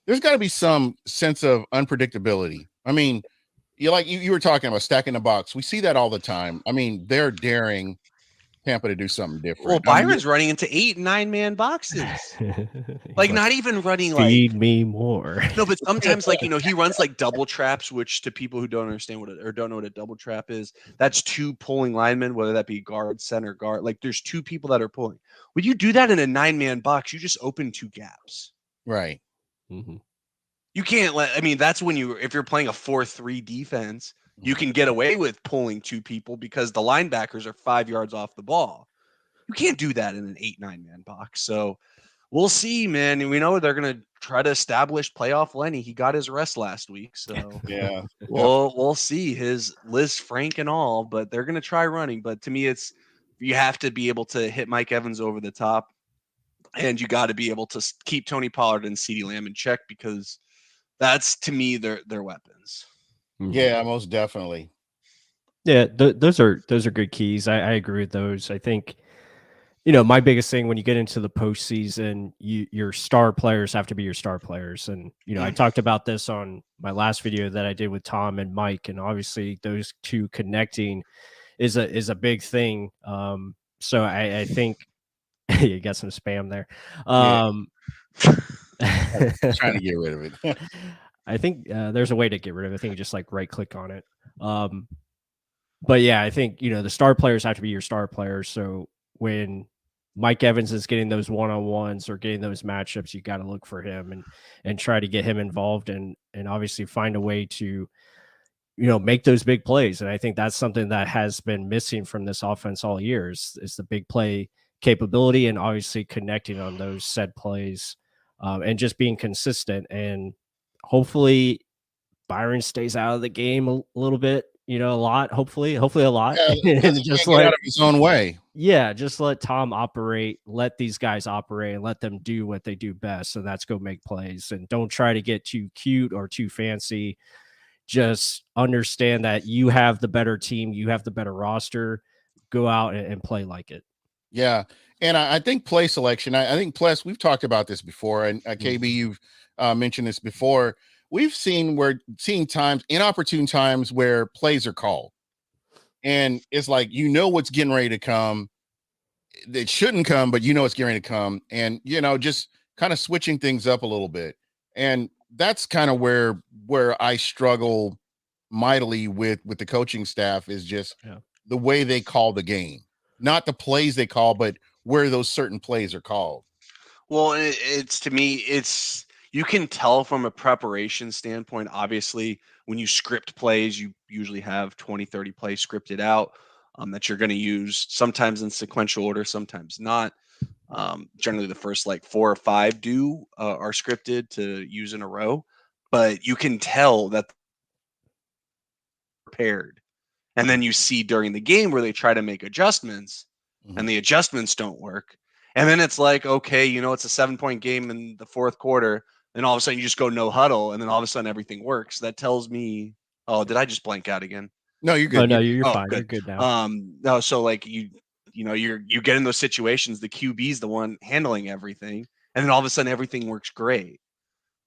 There's got to be some sense of unpredictability. I mean, you were talking about stacking the box. We see that all the time. I mean, they're daring Tampa to do something different. Well, Byron's running into 8 and 9-man boxes. Like not even running like feed me more. No, but sometimes like he runs like double traps, which to people who don't understand don't know what a double trap is, that's 2 pulling linemen, whether that be guard, center, guard. Like there's 2 people that are pulling. When you do that in a 9-man box, you just open 2 gaps. Right. Mm-hmm. You can't that's when if you're playing a 4-3 defense, you can get away with pulling 2 people because the linebackers are 5 yards off the ball. You can't do that in an 8-9-man box. So we'll see, man. And we know they're going to try to establish playoff Lenny. He got his rest last week. So yeah, we'll see his Liz Frank and all, but they're going to try running. But to me, you have to be able to hit Mike Evans over the top, and you got to be able to keep Tony Pollard and CeeDee Lamb in check because that's, to me, their weapons. Yeah, most definitely. Yeah, those are good keys. I agree with those. I think, my biggest thing when you get into the postseason, your star players have to be your star players. And, I talked about this on my last video that I did with Tom and Mike, and obviously those 2 connecting is a big thing. So I think you got some spam there. Trying to get rid of it. I think there's a way to get rid of it. I think you just like right click on it. But yeah, I think, the star players have to be your star players. So when Mike Evans is getting those one-on-ones or getting those matchups, you got to look for him and try to get him involved and obviously find a way to, make those big plays. And I think that's something that has been missing from this offense all year is the big play capability and obviously connecting on those set plays and just being consistent. And hopefully Byron stays out of the game a little bit, a lot, hopefully a lot. Yeah, and just get out of his own way. Yeah, just let Tom operate, let these guys operate and let them do what they do best. And that's go make plays and don't try to get too cute or too fancy. Just understand that you have the better team, you have the better roster, go out and play like it. Yeah. And I think play selection, I think plus we've talked about this before, and KB, you've mentioned this before. We've seen times, inopportune times where plays are called. And it's like, what's getting ready to come. It shouldn't come, but it's getting ready to come. And, just kind of switching things up a little bit. And that's kind of where I struggle mightily with the coaching staff is just the way they call the game. Not the plays they call, but where those certain plays are called. Well, to me, you can tell from a preparation standpoint. Obviously, when you script plays, you usually have 20, 30 plays scripted out. that you're going to use sometimes in sequential order, sometimes not. Generally, the first like 4 or 5 are scripted to use in a row, but you can tell that they're prepared. And then you see during the game where they try to make adjustments and the adjustments don't work. And then it's like, okay, it's a 7-point game in the fourth quarter. And all of a sudden you just go no huddle. And then all of a sudden everything works. That tells me, oh, did I just blank out again? No, you're Oh good. no, you're Oh, fine. good. You're good now. No, so like you get in those situations, the QB's the one handling everything. And then all of a sudden everything works great.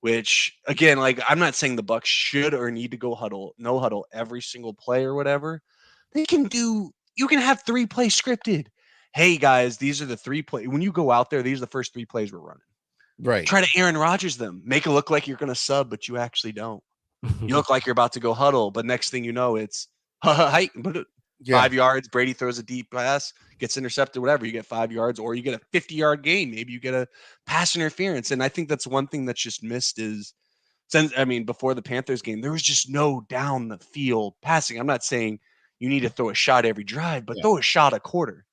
Which again, like I'm not saying the Bucs should or need to go no huddle every single play or whatever. You can have 3 plays scripted. Hey guys, these are the 3 plays. When you go out there, these are the first 3 plays we're running. Right. Try to Aaron Rodgers them. Make it look like you're going to sub, but you actually don't. You look like you're about to go huddle, but next thing you know, it's height, 5 yards. Brady throws a deep pass, gets intercepted, whatever. You get 5 yards, or you get a 50-yard gain. Maybe you get a pass interference. And I think that's one thing that's just missed is before the Panthers game, there was just no down the field passing. I'm not saying you need to throw a shot every drive, but throw a shot a quarter.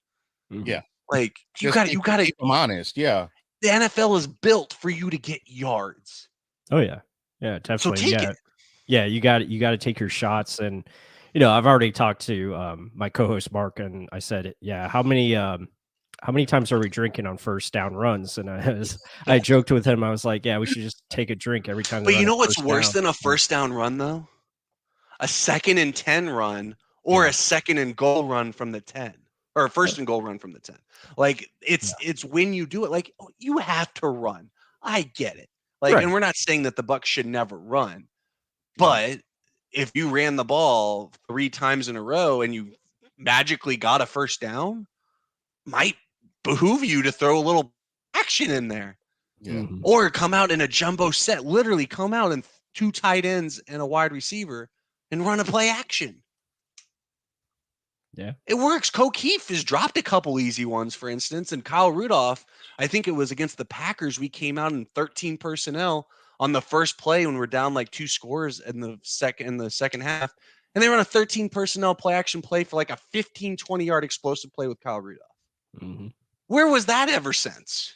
Yeah. Like you Just got to keep them honest. Yeah. The NFL is built for you to get yards. Oh yeah. Yeah, So definitely. take Yeah. it. Yeah, you got to take your shots. And I've already talked to my co-host Mark, and I said, yeah, how many times are we drinking on first down runs? And I joked with him. I was like, yeah, we should just take a drink every time. But you know what's first worse down. than a first down run though? A 2nd and 10 run or a 2nd and goal run from the 10. Or a 1st and goal run from the 10. Like it's when you do it, like you have to run. I get it. Like, Right. and we're not saying that the Bucs should never run, but if you ran the ball 3 times in a row and you magically got a first down, might behoove you to throw a little action in there. Yeah. Or come out in a jumbo set, literally come out in 2 tight ends and a wide receiver and run a play action. Yeah. It works. O'Keefe has dropped a couple easy ones, for instance, and Kyle Rudolph, I think it was against the Packers, we came out in 13 personnel on the first play when we're down like 2 scores in the second half, and they run a 13 personnel play action play for like a 15 20-yard explosive play with Kyle Rudolph. Where was that ever since?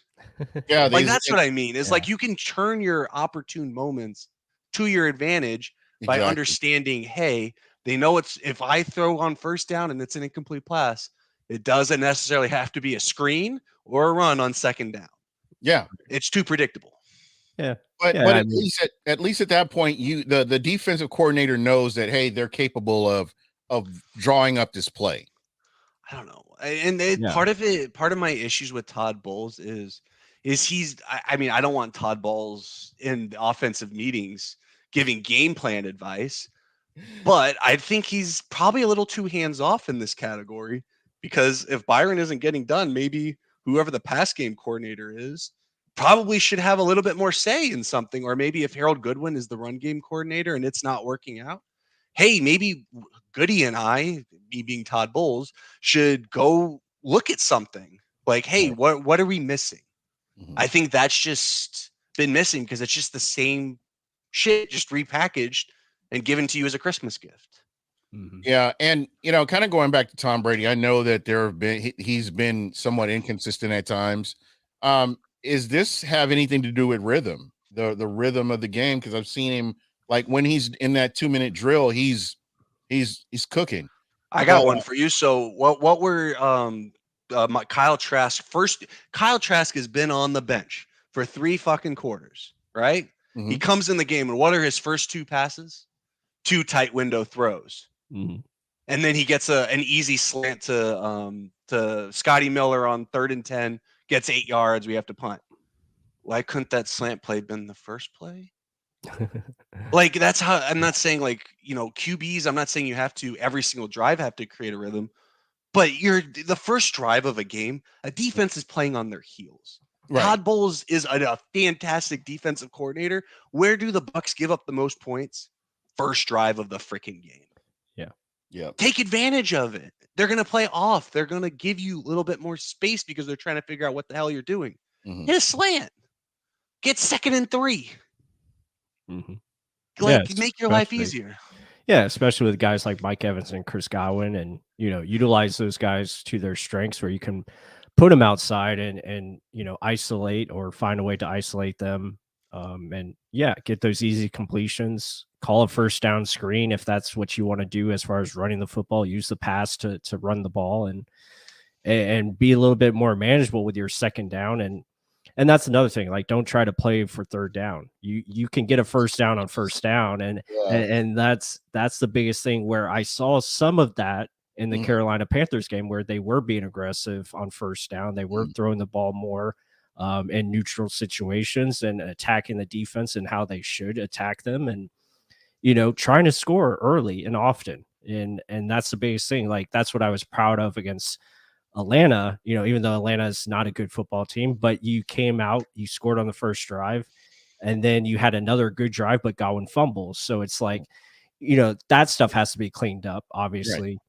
Yeah. Like that's what I mean. Is like you can turn your opportune moments to your advantage by understanding, hey, they know if I throw on first down and it's an incomplete pass, it doesn't necessarily have to be a screen or a run on second down. Yeah. It's too predictable. Yeah. But at least at that point, the defensive coordinator knows that, hey, they're capable of drawing up this play. I don't know. And part of my issues with Todd Bowles is I don't want Todd Bowles in the offensive meetings giving game plan advice, but I think he's probably a little too hands off in this category because if Byron isn't getting done, maybe whoever the pass game coordinator is probably should have a little bit more say in something. Or maybe if Harold Goodwin is the run game coordinator and it's not working out, hey, maybe Goody and I, me being Todd Bowles, should go look at something like, hey, what are we missing? I think that's just been missing because it's just the same shit, just repackaged and given to you as a Christmas gift. Yeah, and kind of going back to Tom Brady, I know that he's been somewhat inconsistent at times. Is this have anything to do with rhythm, the rhythm of the game? Because I've seen him like when he's in that 2-minute drill, he's cooking. I got one for you. So what were Kyle Trask first? Kyle Trask has been on the bench for 3 fucking quarters, right? He comes in the game, and what are his first 2 passes? 2 tight window throws. And then he gets an easy slant to Scotty Miller on 3rd and 10, gets 8 yards. We have to punt. Why couldn't that slant play been the first play? Like that's how I'm not saying like, QBs, I'm not saying you have to every single drive have to create a rhythm, but the first drive of a game, a defense is playing on their heels. Right. Todd Bowles is a fantastic defensive coordinator. Where do the Bucs give up the most points? First drive of the freaking game. Yeah. Take advantage of it. They're going to play off. They're going to give you a little bit more space because they're trying to figure out what the hell you're doing. Hit a slant. Get 2nd and 3. Make your life easier. Yeah, especially with guys like Mike Evans and Chris Godwin, and utilize those guys to their strengths, where you can put them outside and isolate or find a way to isolate them, and yeah, get those easy completions. Call a first down screen if that's what you want to do as far as running the football. Use the pass to run the ball and be a little bit more manageable with your second down. And that's another thing. Like, don't try to play for third down. You can get a first down on first down, and Yeah. and that's the biggest thing where I saw some of that in the Mhm. Carolina Panthers game, where they were being aggressive on first down. They were throwing the ball more in neutral situations and attacking the defense and how they should attack them, and trying to score early and often. And that's the biggest thing. Like, that's what I was proud of against Atlanta, even though Atlanta is not a good football team, but you came out, you scored on the first drive, and then you had another good drive, but Godwin fumbles. So it's like, that stuff has to be cleaned up, Right. obviously.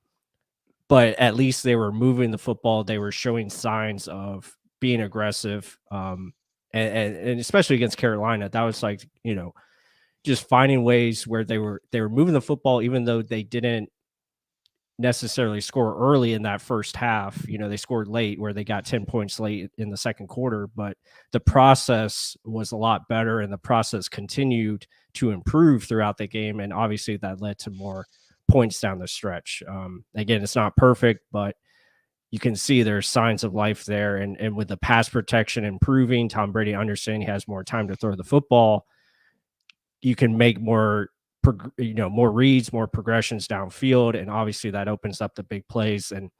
But at least they were moving the football. They were showing signs of being aggressive. And especially against Carolina, that was like, just finding ways where they were moving the football, even though they didn't necessarily score early in that first half. They scored late, where they got 10 points late in the second quarter, but the process was a lot better, and the process continued to improve throughout the game. And obviously that led to more points down the stretch. Again, it's not perfect, but you can see there's signs of life there. And with the pass protection improving, Tom Brady understanding he has more time to throw the football, you can make more more reads, more progressions downfield, and obviously that opens up the big plays. And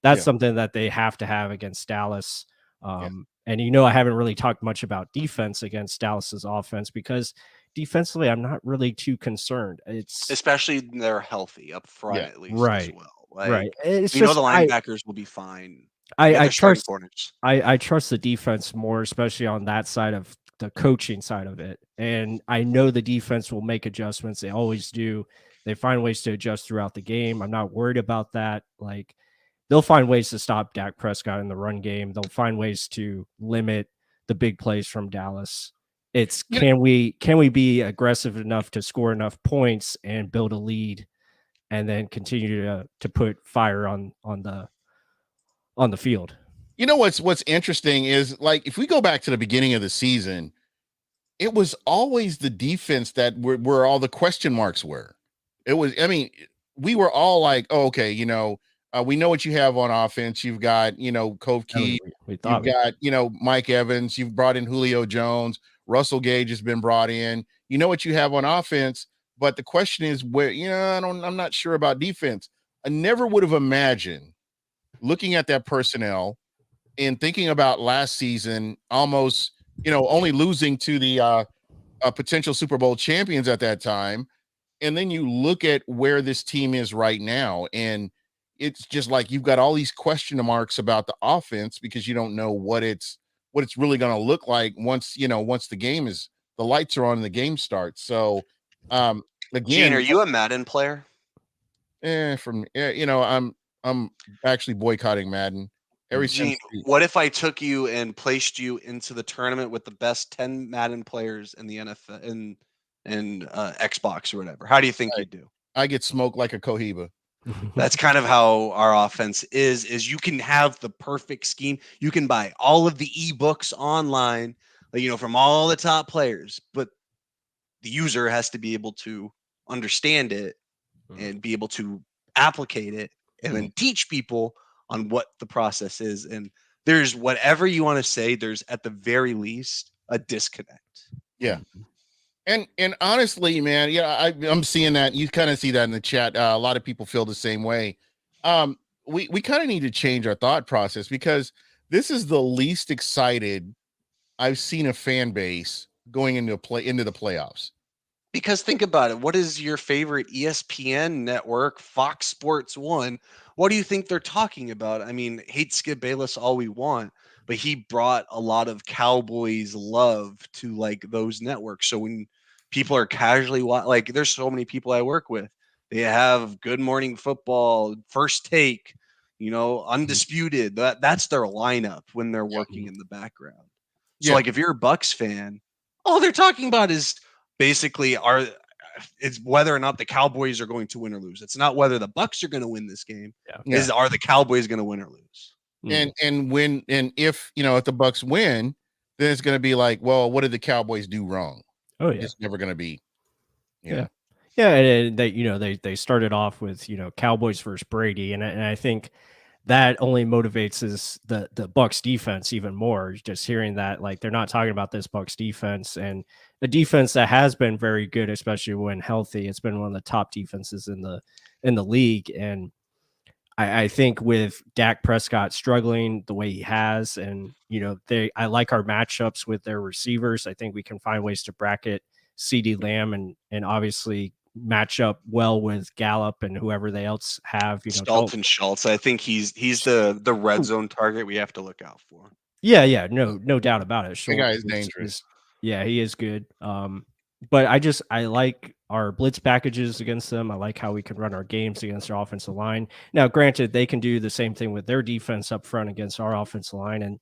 that's Yeah. something that they have to have against Dallas. Yeah. And I haven't really talked much about defense against Dallas's offense, because defensively I'm not really too concerned. It's Especially when they're healthy up front, Yeah. at least as right, well. right. Like, It's we know just the linebackers will be fine. You got I their starting trust corners. I trust the defense more, especially on that side of the coaching side of it. And I know the defense will make adjustments. They always do. They find ways to adjust throughout the game. I'm not worried about that. Like, they'll find ways to stop Dak Prescott in the run game. They'll find ways to limit the big plays from Dallas. It's You know, can we be aggressive enough to score enough points and build a lead, and then continue to put fire on the field. what's interesting is, like, if we go back to the beginning of the season, it was always the defense that where all the question marks were. It was, I mean, we were all like, oh, okay, we know what you have on offense. You've got, Cove I mean, Key, we you've thought we got, Mike Evans, you've brought in Julio Jones, Russell Gage has been brought in. You know what you have on offense, but the question is where, I'm not sure about defense. I never would have imagined, looking at that personnel and thinking about last season, almost, only losing to the potential Super Bowl champions at that time. And then you look at where this team is right now, and it's just like you've got all these question marks about the offense, because you don't know what it's really going to look like once the lights are on and the game starts. So Gene, are again, you a Madden player? I'm actually boycotting Madden ever Gene, since the what if I took you and placed you into the tournament with the best 10 Madden players in the NFL and Xbox or whatever? How do you think you'd do? I get smoked like a Cohiba. That's kind of how our offense is you can have the perfect scheme. You can buy all of the ebooks online, from all the top players, but the user has to be able to understand it and be able to applicate it and Mhm. then teach people on what the process is. And there's whatever you want to say, there's at the very least a disconnect. Yeah. And honestly, man, yeah, I'm seeing that. You kind of see that in the chat. A lot of people feel the same way. We kind of need to change our thought process, because this is the least excited I've seen a fan base going into the playoffs. Because think about it. What is your favorite ESPN network, Fox Sports 1? What do you think they're talking about? I mean, hate Skip Bayless all we want, but he brought a lot of Cowboys love to like those networks. So when people are casually like, there's so many people I work with. They have Good Morning Football, First Take, Undisputed. That's their lineup when they're working in the background. So Yeah. like if you're a Bucks fan, all they're talking about is basically it's whether or not the Cowboys are going to win or lose. It's not whether the Bucs are going to win this game. Yeah. Are the Cowboys going to win or lose? And if if the Bucs win, then it's going to be like, well, what did the Cowboys do wrong? Oh yeah. It's never going to be. Yeah. And they started off with Cowboys versus Brady, and I think that only motivates the Bucs defense even more. Just hearing that, like, they're not talking about this Bucs defense, and a defense that has been very good, especially when healthy. It's been one of the top defenses in the league, and I think with Dak Prescott struggling the way he has, and I like our matchups with their receivers. I think we can find ways to bracket CeeDee Lamb and obviously match up well with Gallup and whoever they else have. Dalton Schultz. I think he's the red zone target we have to look out for. Yeah, no doubt about it. That guy is dangerous. He is good. But I like our blitz packages against them. I like how we can run our games against their offensive line. Now, granted, they can do the same thing with their defense up front against our offensive line, and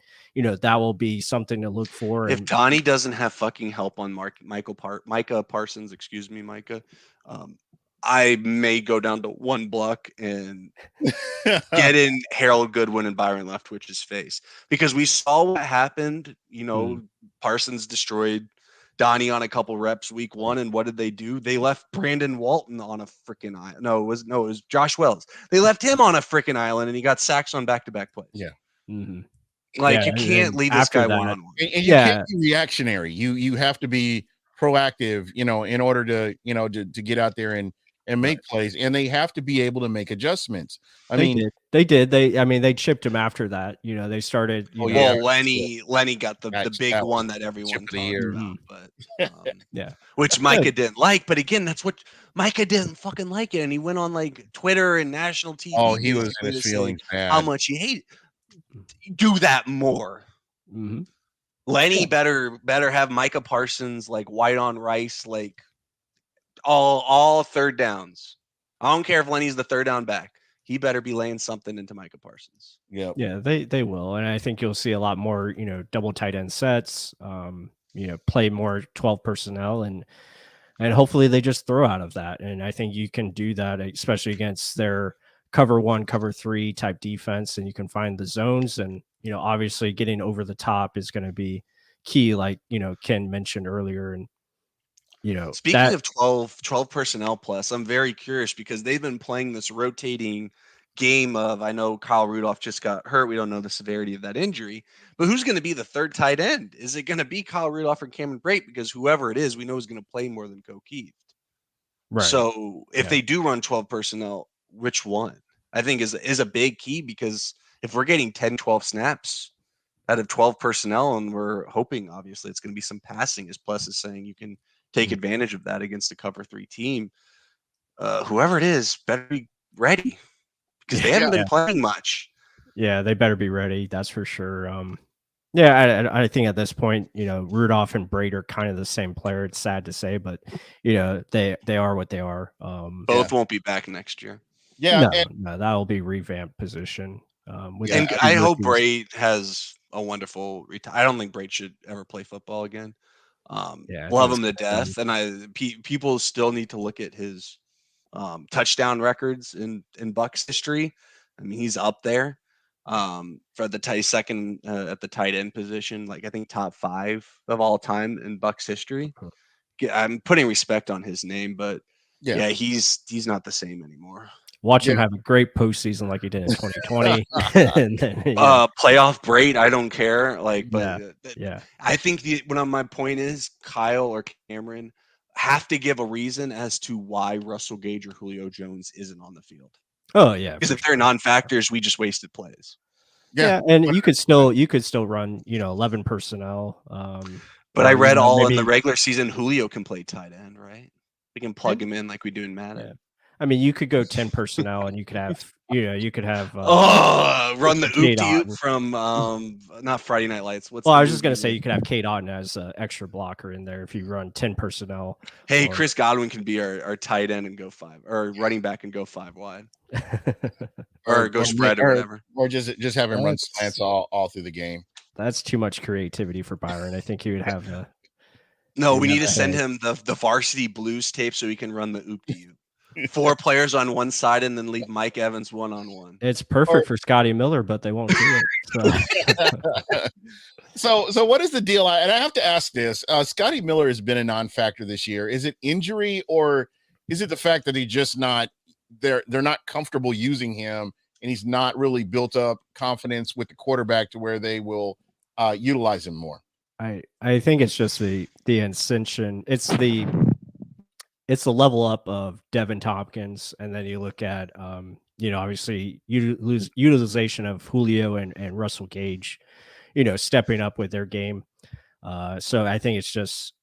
that will be something to look for. If Donnie doesn't have fucking help on Micah Parsons, excuse me, Micah, I may go down to one block and get in Harold Goodwin and Byron Leftwich's face, because we saw what happened. Parsons destroyed Donnie on a couple reps week 1, and what did they do? They left Brandon Walton on a freaking island. No, it was Josh Wells. They left him on a freaking island, and he got sacks on back-to-back plays. Yeah. Mm-hmm. Like, you can't leave this guy one-on-one. And you can't be reactionary. You have to be proactive, in order to, to get out there and make plays, and they have to be able to make adjustments. They did. They chipped him after that. They started. Lenny got the big one that everyone talked about, but which Micah didn't like. But again, that's what Micah didn't fucking like it, and he went on like Twitter and national TV. Oh, he was in his feelings bad. How much he hated. Do that more. Mm-hmm. Lenny better have Micah Parsons like white on rice, like all third downs. I don't care if Lenny's the third down back. He better be laying something into Micah Parsons. Yeah, they will, and I think you'll see a lot more, double tight end sets. Play more 12 personnel, and hopefully they just throw out of that. And I think you can do that, especially against their cover 1, cover 3 type defense, and you can find the zones. And obviously getting over the top is going to be key, like Ken mentioned earlier. And speaking of 12 personnel plus, I'm very curious because they've been playing this rotating game of, I know Kyle Rudolph just got hurt. We don't know the severity of that injury, but who's going to be the third tight end? Is it going to be Kyle Rudolph or Cameron Brate? Because whoever it is, we know is going to play more than Keith. Right. So if they do run 12 personnel, which one? I think is a big key, because if we're getting 10, 12 snaps out of 12 personnel, and we're hoping obviously it's going to be some passing, as Plus is saying, you can take advantage of that against a cover 3 team. Whoever it is better be ready, because they haven't been playing much. Yeah, they better be ready. That's for sure. I think at this point, Rudolph and Brate are kind of the same player. It's sad to say, but they are what they are. Both won't be back next year. Yeah, no, that'll be revamped position. And I hope Brate has a wonderful retire. I don't think Brate should ever play football again. Love him to death, and people still need to look at his touchdown records in Bucs history. I mean, he's up there for the second at the tight end position, like I think top 5 of all time in Bucs history. I'm putting respect on his name, but he's not the same anymore. Watch him have a great postseason like he did in 2020. And then, playoff Brate, I don't care. I think my point is Kyle or Cameron have to give a reason as to why Russell Gage or Julio Jones isn't on the field. Oh yeah, because if they're non-factors, we just wasted plays. Yeah, and you could still run 11 personnel. But I read in the regular season, Julio can play tight end, right? We can plug him in like we do in Madden. Yeah. I mean, you could go 10 personnel, and you could have, run the oop from not Friday Night Lights. I was just gonna say you could have Kate Otten as an extra blocker in there if you run 10 personnel. Hey, Chris Godwin can be our tight end and go 5, or running back and go 5 wide, or go spread or whatever, or just have him run slants all through the game. That's too much creativity for Byron. I think he would have No, You're we need never to send paid. him the varsity blues tape so he can run the oop to you. 4 players on one side and then leave Mike Evans one-on-one. It's perfect for Scotty Miller, but they won't do it. So what is the deal? And I have to ask this: Scotty Miller has been a non-factor this year. Is it injury, or is it the fact that he just not they're not comfortable using him, and he's not really built up confidence with the quarterback to where they will utilize him more? I think it's just the ascension. It's the level up of Devin Tompkins, and then you look at obviously you lose utilization of Julio and Russell Gage, stepping up with their game. So I think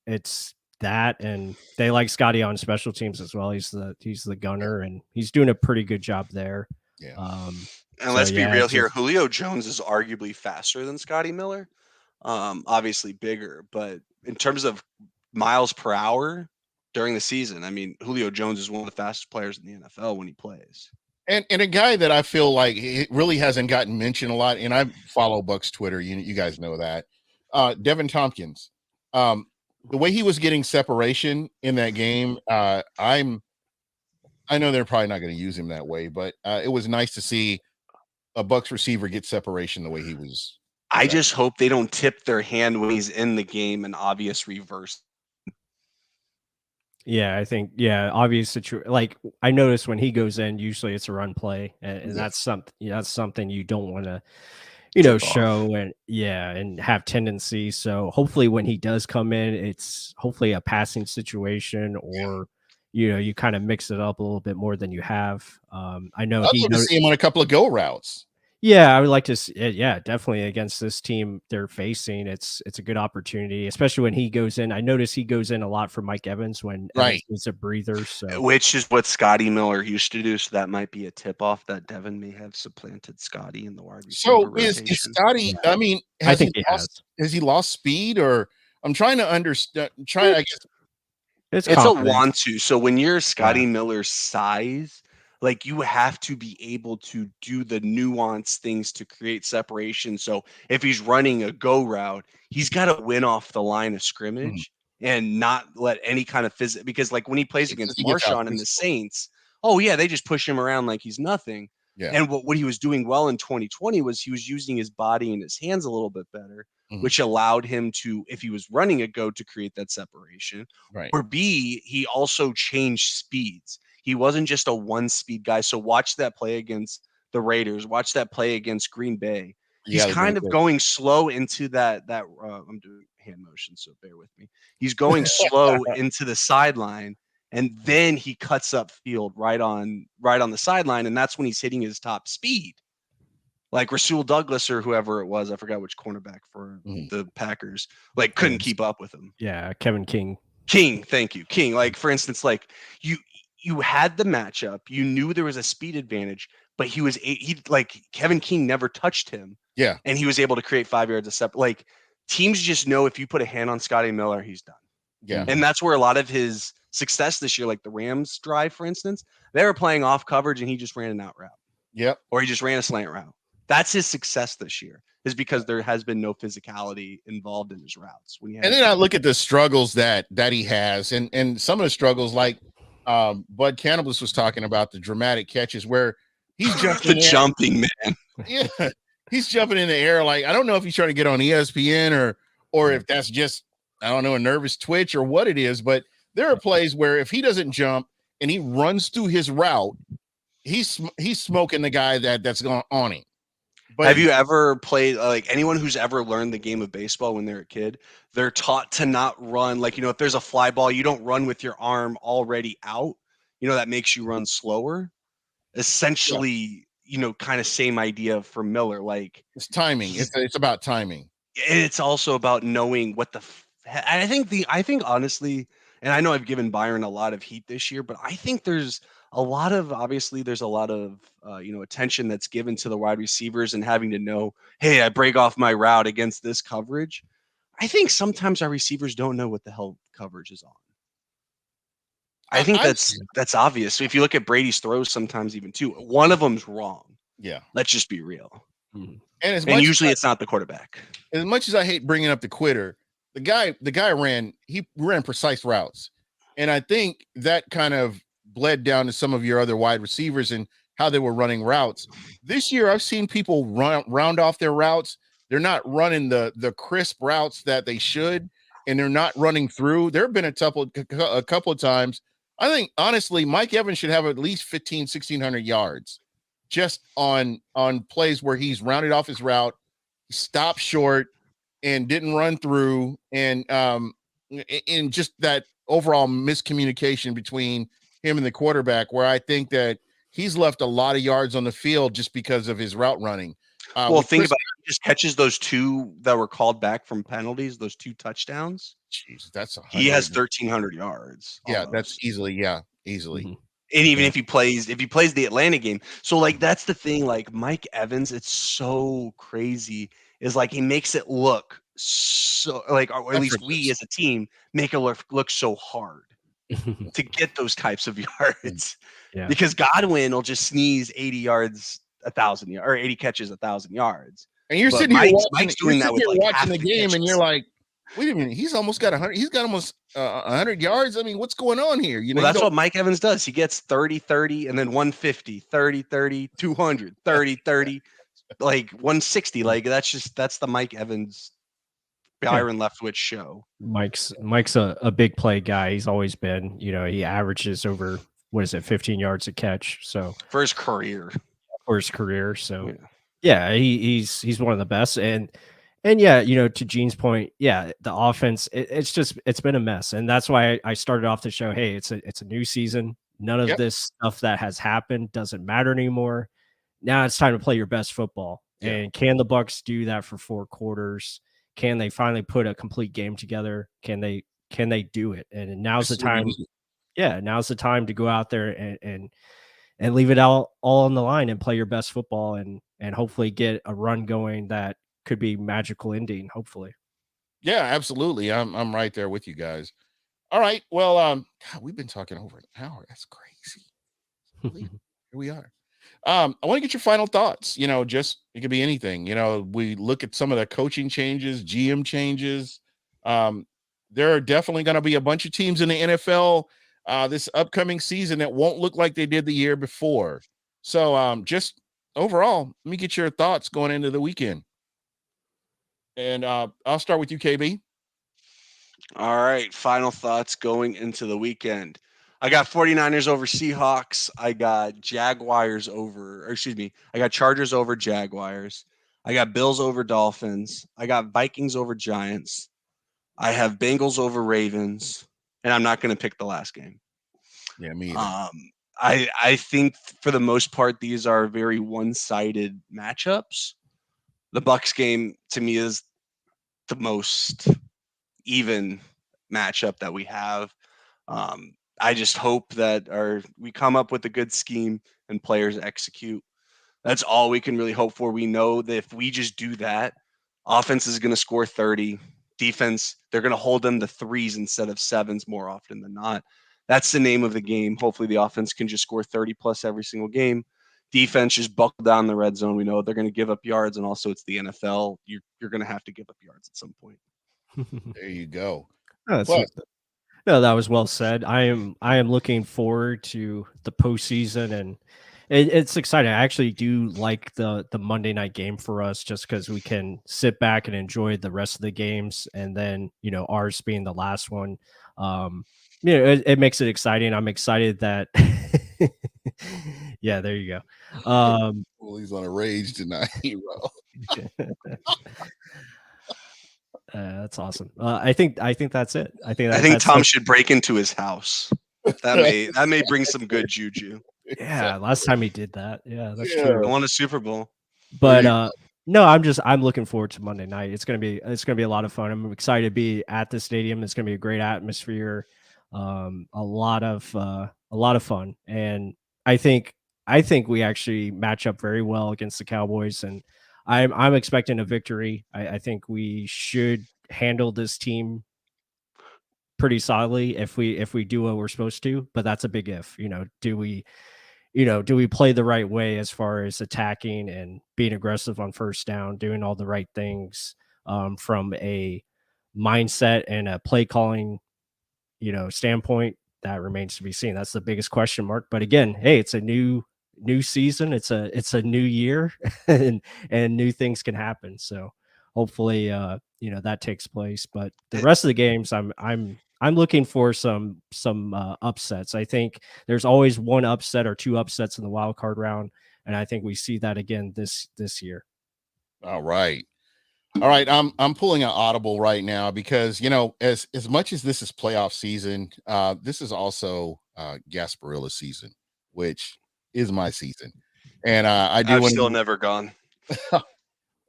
it's that, and they like Scotty on special teams as well. He's the gunner, and he's doing a pretty good job there. Yeah. And let's be real here. Julio Jones is arguably faster than Scotty Miller. Obviously bigger, but in terms of miles per hour during the season, I mean, Julio Jones is one of the fastest players in the NFL when he plays. And a guy that I feel like it really hasn't gotten mentioned a lot, and I follow Bucs Twitter. You guys know that. Devin Tompkins, the way he was getting separation in that game, I know they're probably not going to use him that way, but it was nice to see a Bucs receiver get separation the way he was. I just hope they don't tip their hand when he's in the game, an obvious reverse. Yeah, I think obvious situation. Like I noticed when he goes in, usually it's a run play, and that's something you don't want to show and have tendency. So hopefully when he does come in, it's hopefully a passing situation, or you kind of mix it up a little bit more than you have. I know I'd love to see him on a couple of go routes. Yeah, I would like to see it. Yeah, definitely against this team they're facing. It's a good opportunity, especially when he goes in. I notice he goes in a lot for Mike Evans when Evans needs a breather. So which is what Scotty Miller used to do. So that might be a tip off that Devin may have supplanted Scotty in the wide receiver rotation. Is Scotty? I mean, I think he has he lost speed, or I'm trying to understand. I guess it's a want to. So when you're Scotty Miller's size, like you have to be able to do the nuanced things to create separation. So if he's running a go route, he's got to win off the line of scrimmage and not let any kind of physical, because like when he plays against Marshawn and the Saints, they just push him around like he's nothing. Yeah. And what he was doing well in 2020 was he was using his body and his hands a little bit better, which allowed him to, if he was running a go, to create that separation. Right. Or B, he also changed speeds. He wasn't just a one-speed guy. So watch that play against the Raiders. Watch that play against Green Bay. He's kind of going slow into that. I'm doing hand motion, so bear with me. He's going slow into the sideline, and then he cuts up field right on the sideline, and that's when he's hitting his top speed. Like Rasul Douglas or whoever it was, I forgot which cornerback for the Packers, like couldn't keep up with him. Yeah, Kevin King. Thank you, King. Like for instance, like you had the matchup, you knew there was a speed advantage, but he like Kevin King never touched him. Yeah, and he was able to create 5 yards of separate. Like teams just know if you put a hand on Scotty Miller, he's done. Yeah, and that's where a lot of his success this year, like the Rams drive, for instance, they were playing off coverage and he just ran an out route. Yep, or he just ran a slant route. That's his success this year, is because there has been no physicality involved in his routes. And then I look at the struggles that he has, and some of the struggles, like Bud Cannabis was talking about, the dramatic catches where he's jumping jumping man. Yeah, he's jumping in the air. Like, I don't know if he's trying to get on ESPN or if that's just, I don't know, a nervous twitch or what it is, but there are plays where if he doesn't jump and he runs through his route, he's smoking the guy that's going on him. But have you ever played, like anyone who's ever learned the game of baseball when they're a kid, they're taught to not run. Like, if there's a fly ball, you don't run with your arm already out. That makes you run slower. Essentially, kind of same idea for Miller. Like it's timing. It's about timing. It's also about knowing what I think honestly, and I know I've given Byron a lot of heat this year, but I think there's a lot of attention that's given to the wide receivers and having to know, hey, I break off my route against this coverage. I think sometimes our receivers don't know what the hell coverage is on. I think that's obvious. If you look at Brady's throws, sometimes even two, one of them's wrong. Yeah, let's just be real. And usually it's not the quarterback. As much as I hate bringing up the quitter, the guy ran precise routes. And I think that kind of bled down to some of your other wide receivers and how they were running routes. This year, I've seen people round off their routes. They're not running the crisp routes that they should, and they're not running through. There have been a couple of times. I think honestly, Mike Evans should have at least 1,600 yards just on plays where he's rounded off his route, stopped short, and didn't run through, and in just that overall miscommunication between him and the quarterback, where I think that he's left a lot of yards on the field just because of his route running. Well, think about it. He just catches those 2 that were called back from penalties, those 2 touchdowns. Jeez, that's he has 1,300 yards. Yeah, almost. that's easily. Mhm. And even if he plays the Atlanta game, so like that's the thing. Like Mike Evans, it's so crazy. Is like he makes it look so like, or at least we as a team make it look so hard to get those types of yards. Yeah. Because Godwin will just sneeze 80 yards, 1,000 yards, or 80 catches, 1,000 yards. And you're But sitting here Mike's doing that with like watching half the game, catches. and you're like, wait a minute, he's almost got 100. He's got almost 100 yards. I mean, what's going on here? You know, Well, that's what Mike Evans does. He gets 30, 30, and then 150, 30, 30, 200, 30, 30, like 160. Like that's the Mike Evans, Byron Leftwich show. Mike's a big play guy. He's always been, he averages over, 15 yards a catch. So for his career. So yeah, he's one of the best. And yeah, to Gene's point, yeah, the offense, it's been a mess. And that's why I started off the show. Hey, it's a new season. None of this stuff that has happened doesn't matter anymore. Now it's time to play your best football. Yeah. And can the Bucs do that for 4 quarters? Can they finally put a complete game together? Can they do it? And now's the time. Yeah, now's the time to go out there and leave it all on the line and play your best football and hopefully get a run going that could be magical ending, hopefully. Yeah, absolutely. I'm right there with you guys. All right. Well, God, we've been talking over an hour. That's crazy. Here we are. I want to get your final thoughts. Just it could be anything. We look at some of the coaching changes, GM changes. There are definitely going to be a bunch of teams in the NFL this upcoming season that won't look like they did the year before. So just overall, let me get your thoughts going into the weekend. And I'll start with you, KB. All right. Final thoughts going into the weekend. I got 49ers over Seahawks. I got I got Chargers over Jaguars. I got Bills over Dolphins. I got Vikings over Giants. I have Bengals over Ravens. And I'm not going to pick the last game. Yeah, me either. I think for the most part, these are very one-sided matchups. The Bucs game to me is the most even matchup that we have. I just hope that we come up with a good scheme and players execute. That's all we can really hope for. We know that if we just do that, offense is going to score 30. Defense, they're going to hold them to 3s instead of 7s more often than not. That's the name of the game. Hopefully the offense can just score 30 plus every single game. Defense just buckle down the red zone. We know they're going to give up yards, and also it's the NFL. You're going to have to give up yards at some point. There you go. No, that was well said. I am looking forward to the postseason, and it's exciting. I actually do like the Monday night game for us, just because we can sit back and enjoy the rest of the games, and then ours being the last one. It makes it exciting. I'm excited that. Yeah, there you go. Well, he's on a rage tonight, hero. That's awesome. I think that's it. I think Tom should break into his house. That may bring some good juju. Yeah, last time he did that. Yeah, that's true. I won a Super Bowl. But no, I'm looking forward to Monday night. It's gonna be a lot of fun. I'm excited to be at the stadium. It's gonna be a great atmosphere. A lot of fun, and I think we actually match up very well against the Cowboys, and I'm expecting a victory. I think we should handle this team pretty solidly if we do what we're supposed to, but that's a big if. Do we play the right way as far as attacking and being aggressive on first down, doing all the right things from a mindset and a play calling, standpoint, that remains to be seen. That's the biggest question mark. But again, hey, it's a new season. It's a new year, and new things can happen. So hopefully, that takes place. But the rest of the games, I'm looking for some upsets. I think there's always one upset or two upsets in the wild card round, and I think we see that again this year. All right. I'm pulling an audible right now because as much as this is playoff season, this is also Gasparilla season, which is my season. And I do I've want still to, never gone.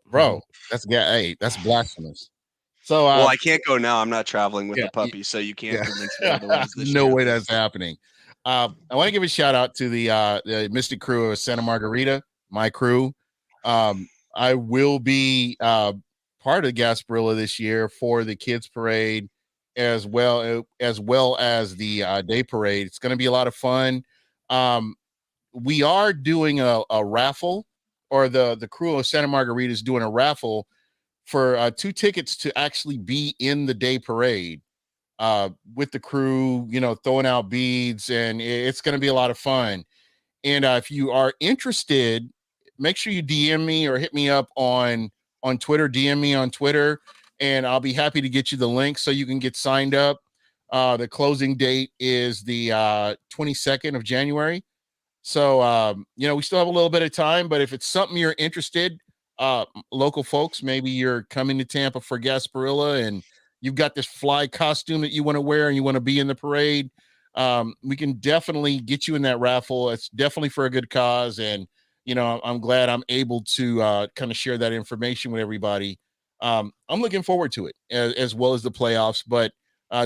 bro, hey, that's blasphemous. So Well, I can't go now. I'm not traveling with yeah, the puppy, so you can't yeah. convince me otherwise this No year. way that's happening. I want to give a shout out to the Mystic crew of Santa Margarita, my crew. I will be part of Gasparilla this year for the kids parade as well as the day parade. It's going to be a lot of fun. We are doing a raffle, or the crew of Santa Margarita is doing a raffle for 2 tickets to actually be in the day parade with the crew, throwing out beads, and it's going to be a lot of fun. And if you are interested, make sure you DM me or hit me up on Twitter. DM me on Twitter, and I'll be happy to get you the link so you can get signed up. The closing date is the 22nd of January. So, we still have a little bit of time, but if it's something you're interested, local folks, maybe you're coming to Tampa for Gasparilla and you've got this fly costume that you want to wear and you want to be in the parade, we can definitely get you in that raffle. It's definitely for a good cause. And, I'm glad I'm able to kind of share that information with everybody. I'm looking forward to it as well as the playoffs, but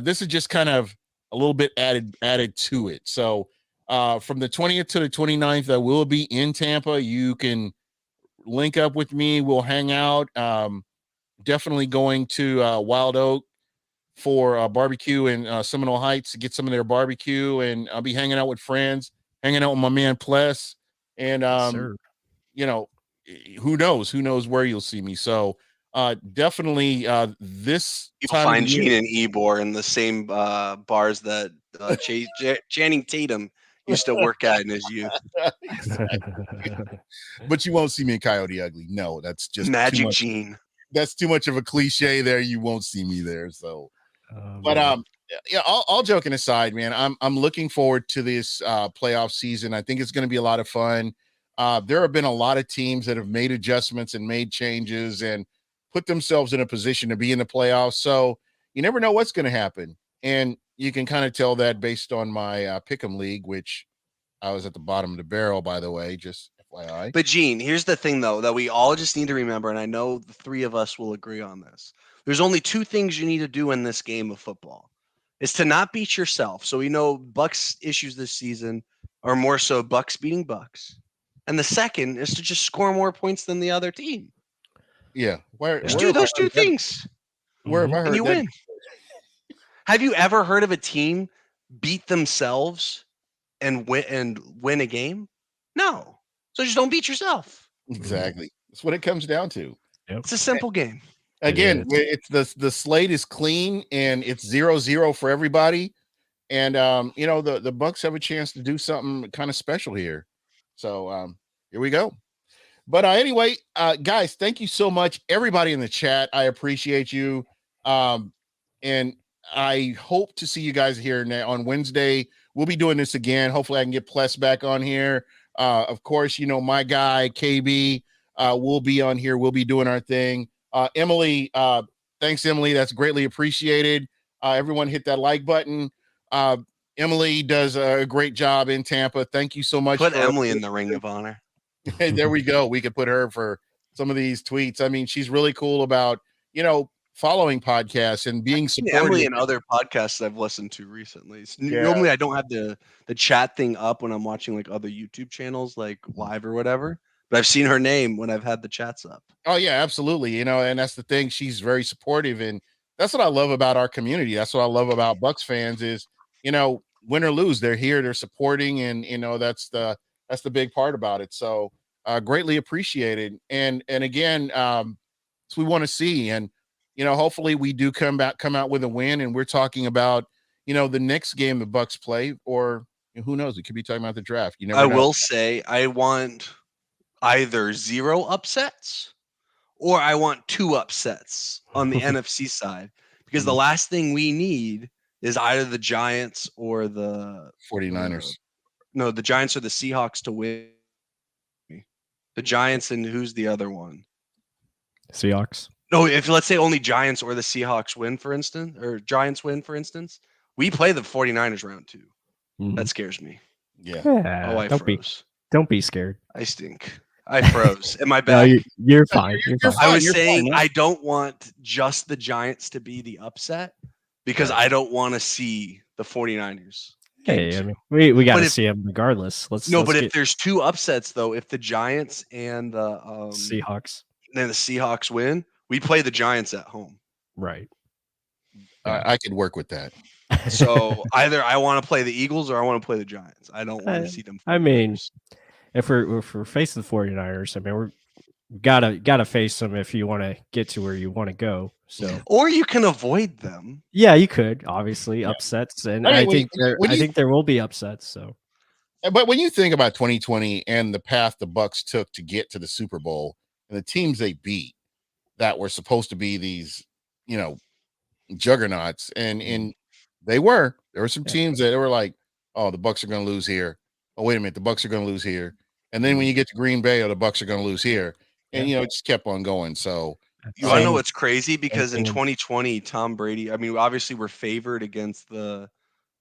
this is just kind of a little bit added to it. So, from the 20th to the 29th, I will be in Tampa. You can link up with me. We'll hang out. Definitely going to Wild Oak for barbecue in Seminole Heights to get some of their barbecue. And I'll be hanging out with friends, hanging out with my man Pless. And, Yes, sir. who knows where you'll see me. So definitely this You'll time of find the year. Gene and Ebor in the same bars that Channing Tatum used to work at in his youth. But you won't see me in Coyote Ugly. No, that's just too Magic much. Gene. That's too much of a cliche there. You won't see me there. So, but Man. yeah, all joking aside, man, I'm looking forward to this playoff season. I think it's going to be a lot of fun. There have been a lot of teams that have made adjustments and made changes and put themselves in a position to be in the playoffs. So you never know what's going to happen, and you can kind of tell that based on my Pick'em league, which I was at the bottom of the barrel, by the way, just FYI. But Gene, here's the thing though that we all just need to remember, and I know the three of us will agree on this. There's only two things you need to do in this game of football. Is to not beat yourself. So we know Bucs issues this season are more so Bucs beating Bucs. And the second is to just score more points than the other team. Yeah. Just do those two things. Where have I heard And you that? win. Have you ever heard of a team beat themselves and win a game? No. So just don't beat yourself. Exactly. That's what it comes down to. Yep. It's a simple game. Again, it's the slate is clean and it's 0-0 for everybody. And the Bucs have a chance to do something kind of special here. So here we go. But anyway, guys, thank you so much, everybody in the chat. I appreciate you. And I hope to see you guys here on Wednesday. We'll be doing this again. Hopefully I can get Pless back on here. Of course, my guy, KB, will be on here. We'll be doing our thing. Emily, thanks, Emily. That's greatly appreciated. Everyone hit that like button. Emily does a great job in Tampa. Thank you so much. Put Emily in the ring of honor. Hey, there we go. We could put her for some of these tweets. I mean, she's really cool about, following podcasts and being supportive. Emily and other podcasts I've listened to recently. Normally I don't have the chat thing up when I'm watching like other YouTube channels like live or whatever, but I've seen her name when I've had the chats up. Oh yeah, absolutely. And that's the thing. She's very supportive, and that's what I love about our community. That's what I love about Bucs fans is, win or lose, they're here, they're supporting, and that's the big part about it. So greatly appreciated. And again, so we want to see, and hopefully we do come out with a win, and we're talking about, the next game the Bucs play, or who knows? We could be talking about the draft. You never I know. will say I want either 0 upsets or I want 2 upsets on the NFC side, because the last thing we need is either the Giants or the 49ers. the Giants or the Seahawks to win. The Giants, and who's the other one? Seahawks. No, if let's say only Giants or the Seahawks win, for instance, or Giants win, for instance, we play the 49ers round 2. That scares me. Yeah. Oh, I froze. Don't be scared. I stink. I froze. Am I No, back? you're fine. You're fine. I was You're saying fine, I don't want just the Giants to be the upset, because I don't want to see the 49ers. Hey, I mean, we got But to if- see them regardless. Let's No, but get if there's 2 upsets though, if the Giants and the Seahawks. then the Seahawks win, we play the Giants at home. Right. I could work with that. So either I want to play the Eagles or I want to play the Giants. I don't want to see them. I mean, if we're facing the 49ers, I mean, we're gotta face them if you want to get to where you want to go. So, or you can avoid them. yeah, you could obviously upsets, and I mean, I think there will be upsets. So, But when you think about 2020 and the path the Bucs took to get to the Super Bowl and the teams they beat that were supposed to be these, juggernauts, and there were some teams that were like, oh, the Bucs are going to lose here. Oh, wait a minute, the Bucs are going to lose here. And then when you get to Green Bay, oh, the Bucs are going to lose here. And it just kept on going. So you want to know what's crazy? Because in 2020, Tom Brady, I mean, obviously we're favored against the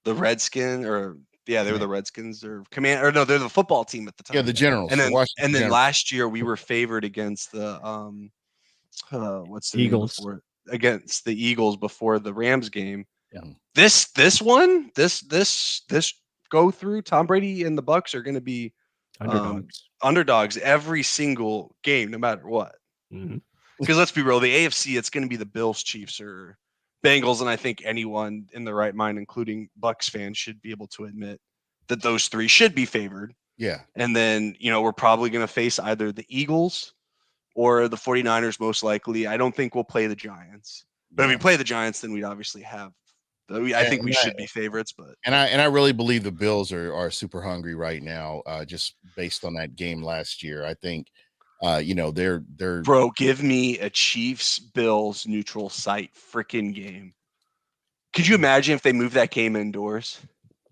Redskins, or they were the Redskins, or they're the football team at the time. yeah, the Generals. And then Generals. last year we were favored against the what's the Eagles. name before, against the Eagles before the Rams game. Yeah. This go through, Tom Brady and the Bucs are going to be underdogs every single game, no matter what. Because let's be real, the AFC, it's going to be the Bills, Chiefs, or Bengals, and I think anyone in the right mind, including Bucs fans, should be able to admit that those 3 should be favored. Yeah. And then, we're probably going to face either the Eagles or the 49ers, most likely. I don't think we'll play the Giants. But if we play the Giants, then we'd obviously have I think we should be favorites, but I really believe the Bills are super hungry right now, just based on that game last year. I think they're bro, give me a Chiefs Bills neutral site freaking game. Could you imagine if they moved that game indoors?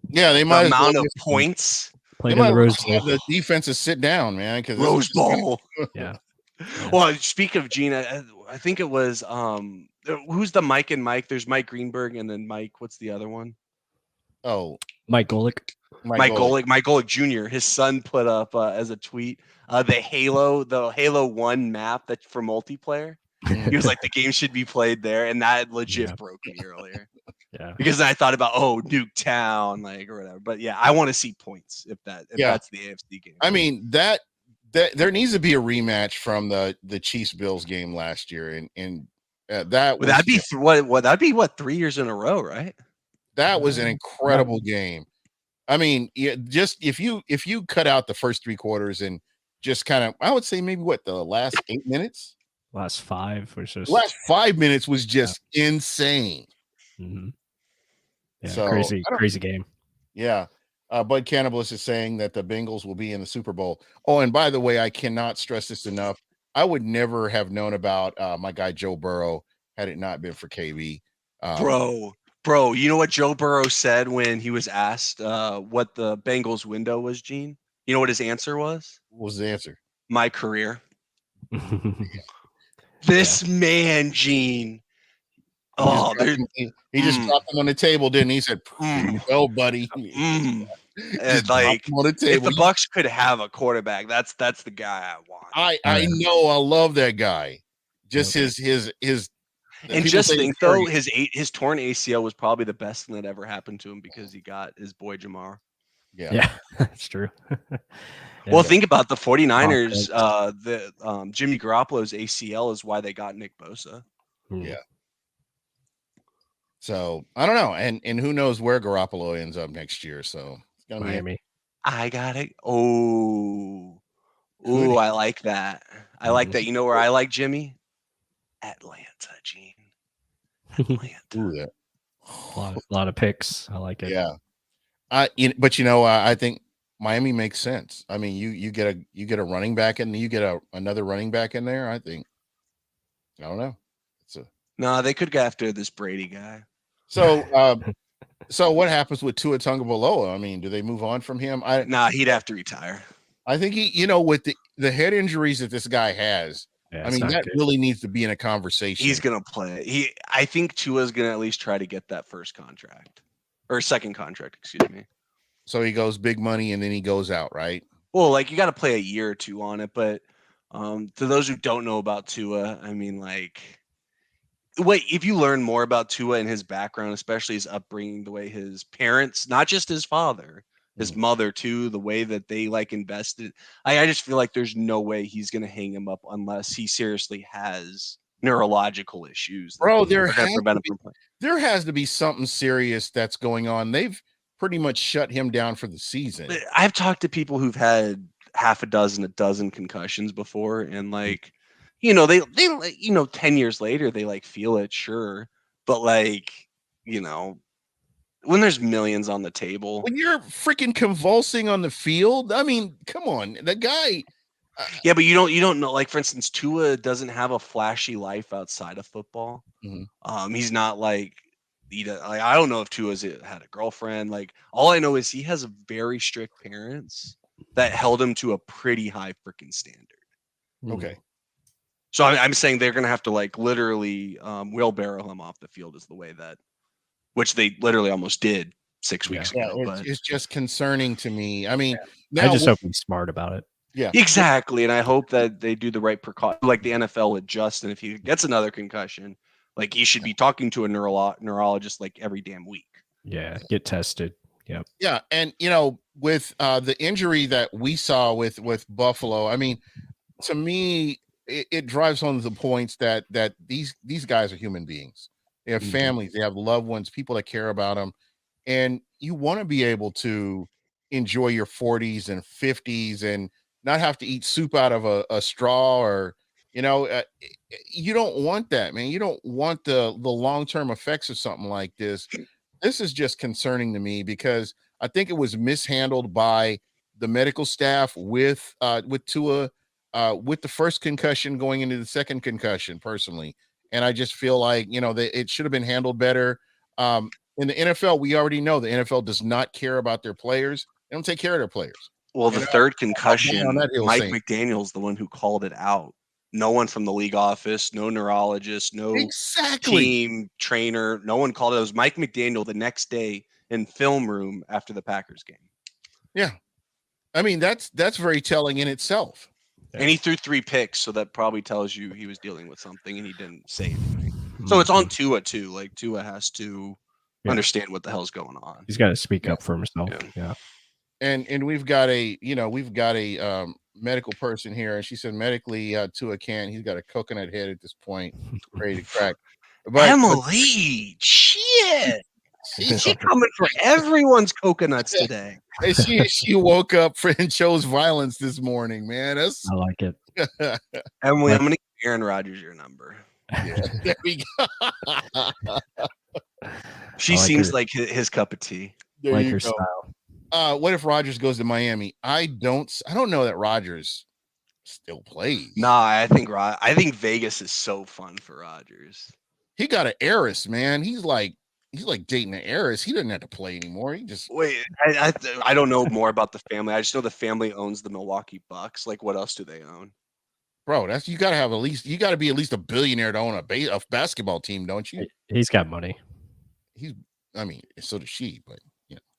Yeah, they might. The amount of points. Played in the Rose Bowl. Have the defenses sit down, man. Because Rose Bowl. Yeah. Well, speak of Gene, I think it was who's the Mike and Mike? There's Mike Greenberg and then Mike. What's the other one? Oh, Mike Golick. Mike Golick Jr. His son put up as a tweet the Halo 1 map that for multiplayer. He was like, the game should be played there, and that legit broke me earlier. Yeah, because I thought about Nuketown, like, or whatever. But yeah, I want to see points if that's the AFC game. I mean that there needs to be a rematch from the Chiefs Bills game last year, and that would that'd be 3 years in a row, right? That was an incredible game. I mean, just if you cut out the first 3 quarters and just kind of, I would say maybe the last 8 minutes, last 5 was just last 5 minutes was just insane. Mm-hmm. Yeah, so crazy game. Yeah. Bud Cannibalist is saying that the Bengals will be in the Super Bowl. Oh, and by the way, I cannot stress this enough. I would never have known about my guy Joe Burrow had it not been for KB. Bro, you know what Joe Burrow said when he was asked what the Bengals window was, Gene? You know what his answer was? What was the answer? My career. This man, Gene. Oh, he just dropped him on the table, didn't he? He said, "Oh, buddy." And like, on the table. If the Bucs could have a quarterback, that's the guy I want. I know, I love that guy. Just his. And just think though, his torn ACL was probably the best thing that ever happened to him because he got his boy Jamar. Yeah, that's true. Well, think about the 49ers. Jimmy Garoppolo's ACL is why they got Nick Bosa. Yeah. So I don't know, and who knows where Garoppolo ends up next year? So it's gonna Miami. I got it. Oh, I like that. I like that. You know where I like Jimmy? Atlanta, Gene. Ooh, that. A lot of picks. I like it. Yeah. But I think Miami makes sense. I mean, you get a running back and you get another running back in there. I think, I don't know. No, they could go after this Brady guy. So what happens with Tua Tagovailoa? I mean, do they move on from him? Nah, he'd have to retire. I think with the head injuries that this guy has, Yeah, I it's mean, not that good. really needs to be in a conversation. He's gonna play. I think Tua's gonna at least try to get that first contract or second contract, excuse me. So he goes big money and then he goes out, right? Well, like you got to play a year or two on it, but to those who don't know about Tua, I mean, like, if you learn more about Tua and his background, especially his upbringing, the way his parents, not just his father, his mother too, the way that they like invested, I just feel like there's no way he's gonna hang him up unless he seriously has neurological issues. Bro, That are gonna prevent him from playing. there has to be something serious that's going on. They've pretty much shut him down for the season. I've talked to people who've had half a dozen concussions before, and like, they 10 years later they like feel it, sure, but like, when there's millions on the table, When you're freaking convulsing on the field, I mean, come on, the guy. yeah, but you don't know. Like, for instance, Tua doesn't have a flashy life outside of football. He's not like. I don't know if Tua's had a girlfriend. Like, all I know is he has very strict parents that held him to a pretty high freaking standard. Okay. So I'm saying they're gonna have to like literally wheelbarrow him off the field is the way that, which they literally almost did 6 weeks ago. But It's just concerning to me. I mean, I just hope he's smart about it. Yeah, exactly, and I hope that they do the right precaution, like the NFL with Justin. If he gets another concussion, like he should be talking to a neurologist like every damn week. Yeah, get tested. Yep. Yeah, and with the injury that we saw with Buffalo, I mean, to me, it drives home the points that these guys are human beings. They have families, they have loved ones, people that care about them, and you want to be able to enjoy your 40s and 50s and not have to eat soup out of a straw, or you don't want that, man. You don't want the long-term effects of something like this. This is just concerning to me because I think it was mishandled by the medical staff with Tua, with the first concussion going into the second concussion, personally. And I just feel like, it should have been handled better. In the NFL, we already know the NFL does not care about their players. They don't take care of their players. Well, the third concussion, Mike McDaniel's the one who called it out. No one from the league office, no neurologist, no team trainer, no one called it. It was Mike McDaniel the next day in film room after the Packers game. Yeah. I mean, that's very telling in itself. And he threw 3 picks, so that probably tells you he was dealing with something and he didn't say anything. So it's on Tua too. Like, Tua has to understand what the hell's going on. He's got to speak up for himself. Yeah. And we've got a medical person here, and she said medically Tua can't. He's got a coconut head at this point, ready to crack. But Emily, shit. She's coming for everyone's coconuts today. She woke up and chose violence this morning, man. I like it. Emily, I'm gonna give Aaron Rodgers your number. Yeah, there we go. She seems like his cup of tea. There like you her go. style. What if Rodgers goes to Miami? I don't know that Rodgers still plays. Nah, I think Vegas is so fun for Rodgers. He got an heiress, man. He's like dating an heiress. He doesn't have to play anymore. He just wait. I don't know more about the family. I just know the family owns the Milwaukee Bucks. Like, what else do they own? Bro, you got to be at least a billionaire to own a basketball team, don't you? He's got money. So does she, but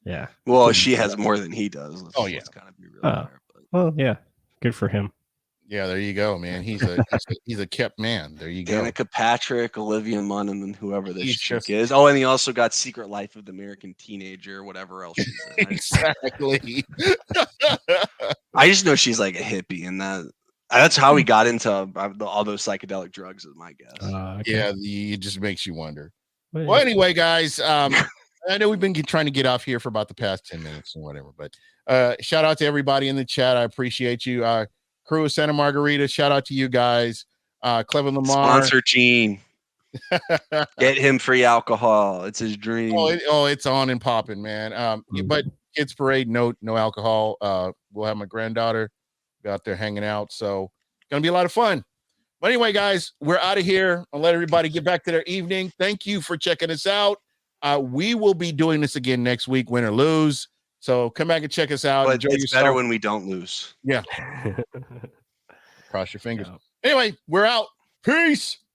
yeah. Well, she has more than he does. Let's kind of be real there, but. Well, yeah, good for him. Yeah, there you go, man. He's a kept man. There you go. Danica Patrick, Olivia Munn, and then whoever this chick is. Oh, and he also got Secret Life of the American Teenager, whatever else she's in. Exactly. I just know she's like a hippie, and that's how we got into all those psychedelic drugs, is my guess. Okay. Yeah, it just makes you wonder. Well, anyway, guys, I know we've been trying to get off here for about the past 10 minutes and whatever, but shout out to everybody in the chat. I appreciate you. Crew of Santa Margarita, shout out to you guys. Clever Lamar. Sponsor Gene. Get him free alcohol. It's his dream. It's on and popping, man. But kids parade, no alcohol. We'll have my granddaughter be out there hanging out, so it's gonna be a lot of fun. But anyway, guys, we're out of here. I'll let everybody get back to their evening. Thank you for checking us out. We will be doing this again next week, win or lose. So come back and check us out. But Enjoy it's yourself. better when we don't lose. Yeah. Cross your fingers. Yeah. Anyway, we're out. Peace.